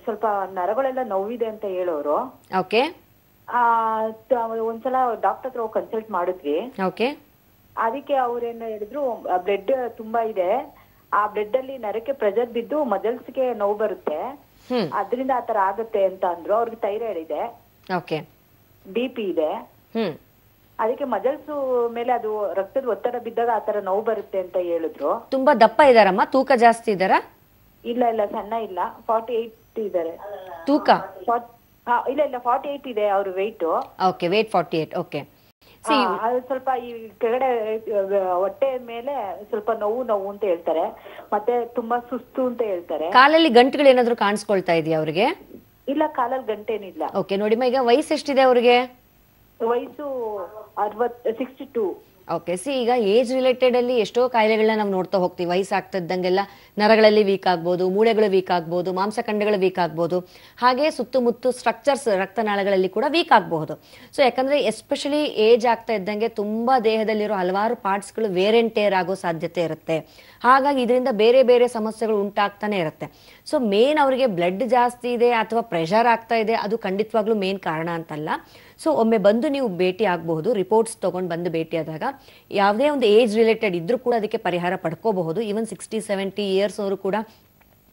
ಸ್ವಲ್ಪ ನರಗಳೆಲ್ಲ ನೋವಿದೆ ಅಂತ ಹೇಳೋರು. ಓಕೆ. ಒಂದ್ಸಲ ಡಾಕ್ಟರ್ ಹತ್ರ ಕನ್ಸಲ್ಟ್ ಮಾಡಿದ್ವಿ. ಓಕೆ. ಅದಕ್ಕೆ ಅವ್ರೇನು ಹೇಳಿದ್ರು, ಬ್ಲಡ್ ತುಂಬಾ ಇದೆ, ಆ ಬ್ಲಡ್ ಅಲ್ಲಿ ನರಕ್ಕೆ ಪ್ರೆಷರ್ ಬಿದ್ದು ಮಜಲ್ಸ್ಗೆ ನೋವು ಬರುತ್ತೆ, ಅದ್ರಿಂದ ಆತರ ಆಗುತ್ತೆ ಅಂತ ಅಂದ್ರು. ಅವ್ರಿಗೆ ಥೈರಾಯ್ಡ್ ಇದೆ, ಓಕೆ, BP ಇದೆ. ಅದಕ್ಕೆ ಮಜಲ್ಸ್ ಮೇಲೆ ಅದು ರಕ್ತದ ಒತ್ತಡ ಬಿದ್ದಾಗ ಆತರ ನೋವು ಬರುತ್ತೆ ಅಂತ ಹೇಳಿದ್ರು. ತುಂಬಾ ದಪ್ಪ ಇದಾರಮ್ಮ? ತೂಕ ಜಾಸ್ತಿ ಇದಾರ? ಇಲ್ಲ ಇಲ್ಲ, ಸಣ್ಣ ಇಲ್ಲ, 48 ಇದಾರೆ ತೂಕ. ಇಲ್ಲ ಇಲ್ಲ, 48 ಇದೆ ಅವ್ರ ವೆಯ್ಟ್. Okay, wait 48. ಓಕೆ. ಅದು ಸ್ವಲ್ಪ ಈ ಕೆಳಗಡೆ ಹೊಟ್ಟೆ ಮೇಲೆ ಸ್ವಲ್ಪ ನೋವು ಅಂತ ಹೇಳ್ತಾರೆ, ಮತ್ತೆ ತುಂಬಾ ಸುಸ್ತು ಅಂತ ಹೇಳ್ತಾರೆ. ಕಾಲಲ್ಲಿ ಗಂಟುಗಳು ಏನಾದ್ರು ಕಾಣಿಸ್ಕೊಳ್ತಾ ಇದೆಯಾ ಅವ್ರಿಗೆ? ಇಲ್ಲ, ಕಾಲಲ್ಲಿ ಗಂಟೇನಿಲ್ಲ. ಓಕೆ, ನೋಡಿಮ್ಮ, ಈಗ ವಯಸ್ಸು ಎಷ್ಟಿದೆ ಅವ್ರಿಗೆ? ವಯಸ್ಸು 62. ಓಕೆ. ಈಗ ಏಜ್ ರಿಲೇಟೆಡ್ ಅಲ್ಲಿ ಎಷ್ಟೋ ಕಾಯಿಲೆಗಳನ್ನ ನಾವು ನೋಡ್ತಾ ಹೋಗ್ತೀವಿ. ವಯಸ್ಸಾಗ್ತಿದ್ದಂಗೆಲ್ಲ ನರಗಳಲ್ಲಿ ವೀಕ್ ಆಗ್ಬೋದು, ಮೂಳೆಗಳು ವೀಕ್ ಆಗ್ಬೋದು, ಮಾಂಸಖಂಡಗಳು ವೀಕ್ ಆಗ್ಬೋದು, ಹಾಗೆ ಸುತ್ತಮುತ್ತ ಸ್ಟ್ರಕ್ಚರ್ಸ್ ರಕ್ತನಾಳಗಳಲ್ಲಿ ಕೂಡ ವೀಕ್ ಆಗಬಹುದು. ಸೊ ಯಾಕಂದ್ರೆ ಎಸ್ಪೆಷಲಿ ಏಜ್ ಆಗ್ತಾ ಇದ್ದಂಗೆ ತುಂಬಾ ದೇಹದಲ್ಲಿರೋ ಹಲವಾರು ಪಾರ್ಟ್ಸ್ಗಳು ವೇರ್ ಅಂಡ್ ಟೇರ್ ಆಗೋ ಸಾಧ್ಯತೆ ಇರುತ್ತೆ. ಹಾಗಾಗಿ ಇದರಿಂದ ಬೇರೆ ಬೇರೆ ಸಮಸ್ಯೆಗಳು ಉಂಟಾಗ್ತಾನೆ ಇರುತ್ತೆ. ಸೊ ಮೇನ್ ಅವರಿಗೆ ಬ್ಲಡ್ ಜಾಸ್ತಿ ಇದೆ ಅಥವಾ ಪ್ರೆಷರ್ ಆಗ್ತಾ ಇದೆ, ಅದು ಖಂಡಿತವಾಗ್ಲೂ ಮೇನ್ ಕಾರಣ ಅಂತಲ್ಲ. ಸೊ ಒಮ್ಮೆ ಬಂದು ನೀವು ಭೇಟಿ ಆಗಬಹುದು. ರಿಪೋರ್ಟ್ಸ್ ತಗೊಂಡು ಬಂದು ಭೇಟಿ ಆದಾಗ ಯಾವುದೇ ಒಂದು ಏಜ್ ರಿಲೇಟೆಡ್ ಇದ್ರೂ ಕೂಡ ಅದಕ್ಕೆ ಪರಿಹಾರ ಪಡ್ಕೋಬಹುದು. ಈವನ್ 60-70 ಇಯರ್ಸ್ ಅವರು ಕೂಡ,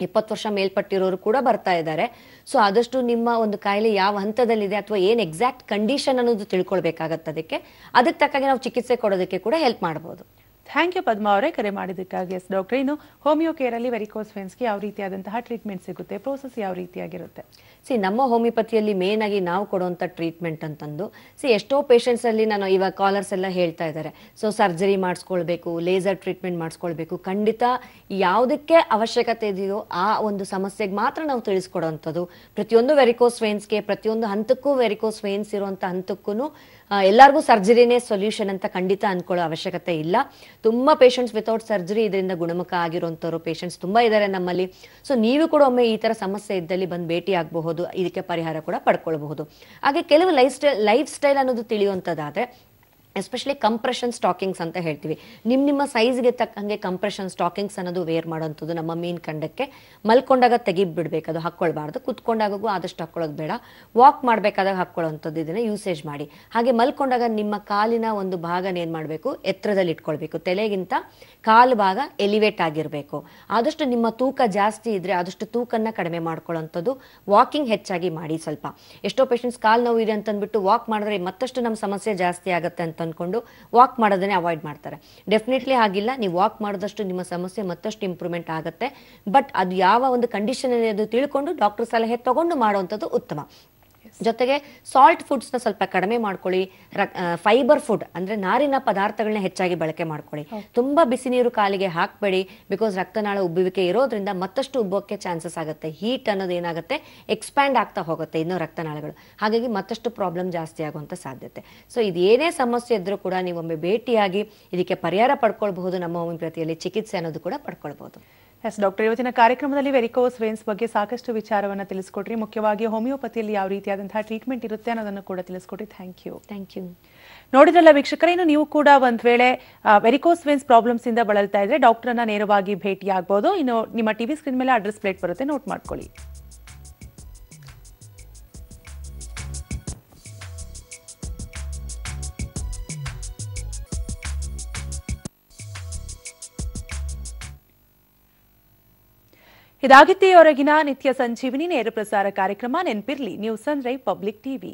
20 ವರ್ಷ ಮೇಲ್ಪಟ್ಟಿರೋರು ಕೂಡ ಬರ್ತಾ ಇದ್ದಾರೆ. ಸೊ ಆದಷ್ಟು ನಿಮ್ಮ ಒಂದು ಕಾಯಿಲೆ ಯಾವ ಹಂತದಲ್ಲಿದೆ ಅಥವಾ ಏನು ಎಕ್ಸಾಕ್ಟ್ ಕಂಡೀಷನ್ ಅನ್ನೋದು ತಿಳ್ಕೊಳ್ಬೇಕಾಗತ್ತೆ. ಅದಕ್ಕೆ ತಕ್ಕಾಗಿ ನಾವು ಚಿಕಿತ್ಸೆ ಕೊಡೋದಕ್ಕೆ ಕೂಡ ಹೆಲ್ಪ್ ಮಾಡಬಹುದು. ಥ್ಯಾಂಕ್ ಯು ಪದ್ಮಾ ಅವರೇ ಕರೆ ಮಾಡಿದ್ದಕ್ಕಾಗಿ. ಎಸ್ ಡಾಕ್ಟರ್, ಇನ್ನು ಹೋಮಿಯೋ ಕೇರ್ ಅಲ್ಲಿ ವೆರಿಕೋಸ್ ವೇನ್ಸ್ಗೆ ಯಾವ ರೀತಿಯಾದಂತಹ ಟ್ರೀಟ್ಮೆಂಟ್ ಸಿಗುತ್ತೆ, ಪ್ರೋಸೆಸ್ ಯಾವ ರೀತಿಯಾಗಿರುತ್ತೆ? ನಮ್ಮ ಹೋಮಿಯೋಪತಿಯಲ್ಲಿ ಮೇನ್ ಆಗಿ ನಾವು ಕೊಡುವಂಥ ಟ್ರೀಟ್ಮೆಂಟ್ ಅಂತಂದು ಎಷ್ಟೋ ಪೇಷಂಟ್ಸ್ ಅಲ್ಲಿ ನಾನು ಇವಾಗ ಕಾಲರ್ಸ್ ಎಲ್ಲ ಹೇಳ್ತಾ ಇದ್ದಾರೆ, ಸೊ ಸರ್ಜರಿ ಮಾಡಿಸ್ಕೊಳ್ಬೇಕು, ಲೇಸರ್ ಟ್ರೀಟ್ಮೆಂಟ್ ಮಾಡಿಸ್ಕೊಳ್ಬೇಕು. ಖಂಡಿತ ಯಾವುದಕ್ಕೆ ಅವಶ್ಯಕತೆ ಇದೆಯೋ ಆ ಒಂದು ಸಮಸ್ಯೆಗೆ ಮಾತ್ರ ನಾವು ತಿಳಿಸ್ಕೊಡೋವಂಥದ್ದು. ಪ್ರತಿಯೊಂದು ವೆರಿಕೋಸ್ ವೇನ್ಸ್ಗೆ, ಪ್ರತಿಯೊಂದು ಹಂತಕ್ಕೂ, ವೆರಿಕೋಸ್ ವೇನ್ಸ್ ಇರುವಂಥ ಹಂತಕ್ಕೂ ಎಲ್ಲರಿಗೂ ಸರ್ಜರಿನೇ ಸೊಲ್ಯೂಷನ್ ಅಂತ ಖಂಡಿತ ಅನ್ಕೊಳ್ಳೋ ಅವಶ್ಯಕತೆ ಇಲ್ಲ. ತುಂಬಾ ಪೇಷಂಟ್ಸ್ ವಿತೌಟ್ ಸರ್ಜರಿ ಇದರಿಂದ ಗುಣಮುಖ ಆಗಿರುವಂತವ್ರು ಪೇಷಂಟ್ಸ್ ತುಂಬಾ ಇದ್ದಾರೆ ನಮ್ಮಲ್ಲಿ. ಸೊ ನೀವು ಕೂಡ ಒಮ್ಮೆ ಈ ತರ ಸಮಸ್ಯೆ ಇದ್ದಲ್ಲಿ ಬಂದು ಭೇಟಿ ಆಗಬಹುದು, ಇದಕ್ಕೆ ಪರಿಹಾರ ಕೂಡ ಪಡ್ಕೊಳ್ಬಹುದು. ಹಾಗೆ ಕೆಲವು ಲೈಫ್ ಸ್ಟೈಲ್ ಅನ್ನೋದು ತಿಳಿಯುವಂತದ್ದಾದ್ರೆ ಎಸ್ಪೆಷಲಿ ಕಂಪ್ರೆಷನ್ ಸ್ಟಾಕಿಂಗ್ಸ್ ಅಂತ ಹೇಳ್ತೀವಿ. ನಿಮ್ಮ ಸೈಜ್ಗೆ ತಕ್ಕಂಗೆ ಕಂಪ್ರೆಷನ್ ಸ್ಟಾಕಿಂಗ್ಸ್ ಅನ್ನೋದು ವೇರ್ ಮಾಡೋಂಥದ್ದು ನಮ್ಮ ಮೀನ್ ಕಂಡಕ್ಕೆ. ಮಲ್ಕೊಂಡಾಗ ತೆಗಿಬಿಡ್ಬೇಕು, ಅದು ಹಾಕ್ಕೊಳ್ಬಾರ್ದು. ಕುತ್ಕೊಂಡಾಗೂ ಆದಷ್ಟು ಹಾಕ್ಕೊಳ್ಳೋದು ಬೇಡ. ವಾಕ್ ಮಾಡಬೇಕಾದಾಗ ಹಾಕ್ಕೊಳ್ಳೋವಂಥದ್ದು ಇದನ್ನ ಯೂಸೇಜ್ ಮಾಡಿ. ಹಾಗೆ ಮಲ್ಕೊಂಡಾಗ ನಿಮ್ಮ ಕಾಲಿನ ಒಂದು ಭಾಗನ ಏನು ಮಾಡಬೇಕು, ಎತ್ತರದಲ್ಲಿ ಇಟ್ಕೊಳ್ಬೇಕು. ತಲೆಗಿಂತ ಕಾಲು ಭಾಗ ಎಲಿವೇಟ್ ಆಗಿರಬೇಕು. ಆದಷ್ಟು ನಿಮ್ಮ ತೂಕ ಜಾಸ್ತಿ ಇದ್ರೆ ಆದಷ್ಟು ತೂಕನ್ನ ಕಡಿಮೆ ಮಾಡ್ಕೊಳ್ಳೋಂಥದ್ದು. ವಾಕಿಂಗ್ ಹೆಚ್ಚಾಗಿ ಮಾಡಿ. ಸ್ವಲ್ಪ ಎಷ್ಟೋ ಪೇಷಂಟ್ಸ್ ಕಾಲು ನೋವು ಇದೆ ಅಂತಂದ್ಬಿಟ್ಟು ವಾಕ್ ಮಾಡಿದ್ರೆ ಮತ್ತಷ್ಟು ನಮ್ಮ ಸಮಸ್ಯೆ ಜಾಸ್ತಿ ಆಗುತ್ತೆ ಅಂತ ಅನ್ಕೊಂಡು ವಾಕ್ ಮಾಡೋದನ್ನೇ ಅವಾಯ್ಡ್ ಮಾಡ್ತಾರೆ. ಡೆಫಿನೆಟ್ಲಿ ಆಗಿಲ್ಲ. ನೀವು ವಾಕ್ ಮಾಡಿದಷ್ಟು ನಿಮ್ಮ ಸಮಸ್ಯೆ ಮತ್ತಷ್ಟು ಇಂಪ್ರೂವ್ಮೆಂಟ್ ಆಗುತ್ತೆ. ಬಟ್ ಅದು ಯಾವ ಒಂದು ಕಂಡೀಷನ್ ಇದೆ ಅದು ತಿಳ್ಕೊಂಡು ಡಾಕ್ಟರ್ ಸಲಹೆ ತಗೊಂಡು ಮಾಡುವಂಥದ್ದು ಉತ್ತಮ. ಜೊತೆಗೆ ಸಾಲ್ಟ್ ಫುಡ್ಸ್ ನ ಸ್ವಲ್ಪ ಕಡಿಮೆ ಮಾಡ್ಕೊಳ್ಳಿ. ಫೈಬರ್ ಫುಡ್ ಅಂದ್ರೆ ನಾರಿನ ಪದಾರ್ಥಗಳನ್ನ ಹೆಚ್ಚಾಗಿ ಬಳಕೆ ಮಾಡ್ಕೊಳ್ಳಿ. ತುಂಬಾ ಬಿಸಿ ನೀರು ಕಾಲಿಗೆ ಹಾಕಬೇಡಿ. ಬಿಕಾಸ್ ರಕ್ತನಾಳ ಉಬ್ಬುವಿಕೆ ಇರೋದ್ರಿಂದ ಮತ್ತಷ್ಟು ಉಬ್ಬೋಕ್ಕೆ ಚಾನ್ಸಸ್ ಆಗುತ್ತೆ. ಹೀಟ್ ಅನ್ನೋದು ಏನಾಗುತ್ತೆ, ಎಕ್ಸ್ಪ್ಯಾಂಡ್ ಆಗ್ತಾ ಹೋಗುತ್ತೆ ಇನ್ನೂ ರಕ್ತನಾಳಗಳು. ಹಾಗಾಗಿ ಮತ್ತಷ್ಟು ಪ್ರಾಬ್ಲಮ್ ಜಾಸ್ತಿ ಆಗುವಂತ ಸಾಧ್ಯತೆ. ಸೊ ಇದು ಏನೇ ಸಮಸ್ಯೆ ಇದ್ರೂ ಕೂಡ ನೀವೊಮ್ಮೆ ಭೇಟಿಯಾಗಿ ಇದಕ್ಕೆ ಪರಿಹಾರ ಪಡ್ಕೊಳ್ಬಹುದು. ನಮ್ಮ ಹೋಮಿಯೋಪತಿಯಲ್ಲಿ ಚಿಕಿತ್ಸೆ ಅನ್ನೋದು ಕೂಡ ಪಡ್ಕೊಳ್ಬಹುದು. ಎಸ್ ಡಾಕ್ಟರ್, ಇವತ್ತಿನ ಕಾರ್ಯಕ್ರಮದಲ್ಲಿ ವೆರಿಕೋಸ್ ವೇನ್ಸ್ ಬಗ್ಗೆ ಸಾಕಷ್ಟು ವಿಚಾರವನ್ನು ತಿಳಿಸ್ಕೊಟ್ರಿ. ಮುಖ್ಯವಾಗಿ ಹೋಮಿಯೋಪತಿಯಲ್ಲಿ ಯಾವ ರೀತಿಯಾದಂತಹ ಟ್ರೀಟ್ಮೆಂಟ್ ಇರುತ್ತೆ ಅನ್ನೋದನ್ನು ಕೂಡ ತಿಳಿಸ್ಕೊಟ್ರಿ. Thank you. ನೋಡಿದ್ರಲ್ಲ ವೀಕ್ಷಕರೇ, ಇನ್ನು ನೀವು ಕೂಡ ಒಂದ್ ವೇಳೆ ವೆರಿಕೋಸ್ ವೇನ್ಸ್ ಪ್ರಾಬ್ಲಮ್ಸ್ ಇಂದ ಬಳಲ್ತಾ ಇದ್ರೆ ಡಾಕ್ಟರ್ ಅನ್ನ ನೇರವಾಗಿ ಭೇಟಿ ಆಗಬಹುದು. ಇನ್ನು ನಿಮ್ಮ ಟಿವಿ ಸ್ಕ್ರೀನ್ ಮೇಲೆ ಅಡ್ರೆಸ್ ಪ್ಲೇಟ್ ಬರುತ್ತೆ, ನೋಟ್ ಮಾಡ್ಕೊಳ್ಳಿ. ಇದಾಗಿತ್ತೆಯವರೆಗಿನ ನಿತ್ಯ ಸಂಜೀವಿನಿ ನೇರ ಪ್ರಸಾರ ಕಾರ್ಯಕ್ರಮ. ನೆನಪಿರ್ಲಿ, ನ್ಯೂಸ್ ಅಂದ್ರೆ ಪಬ್ಲಿಕ್ ಟಿವಿ.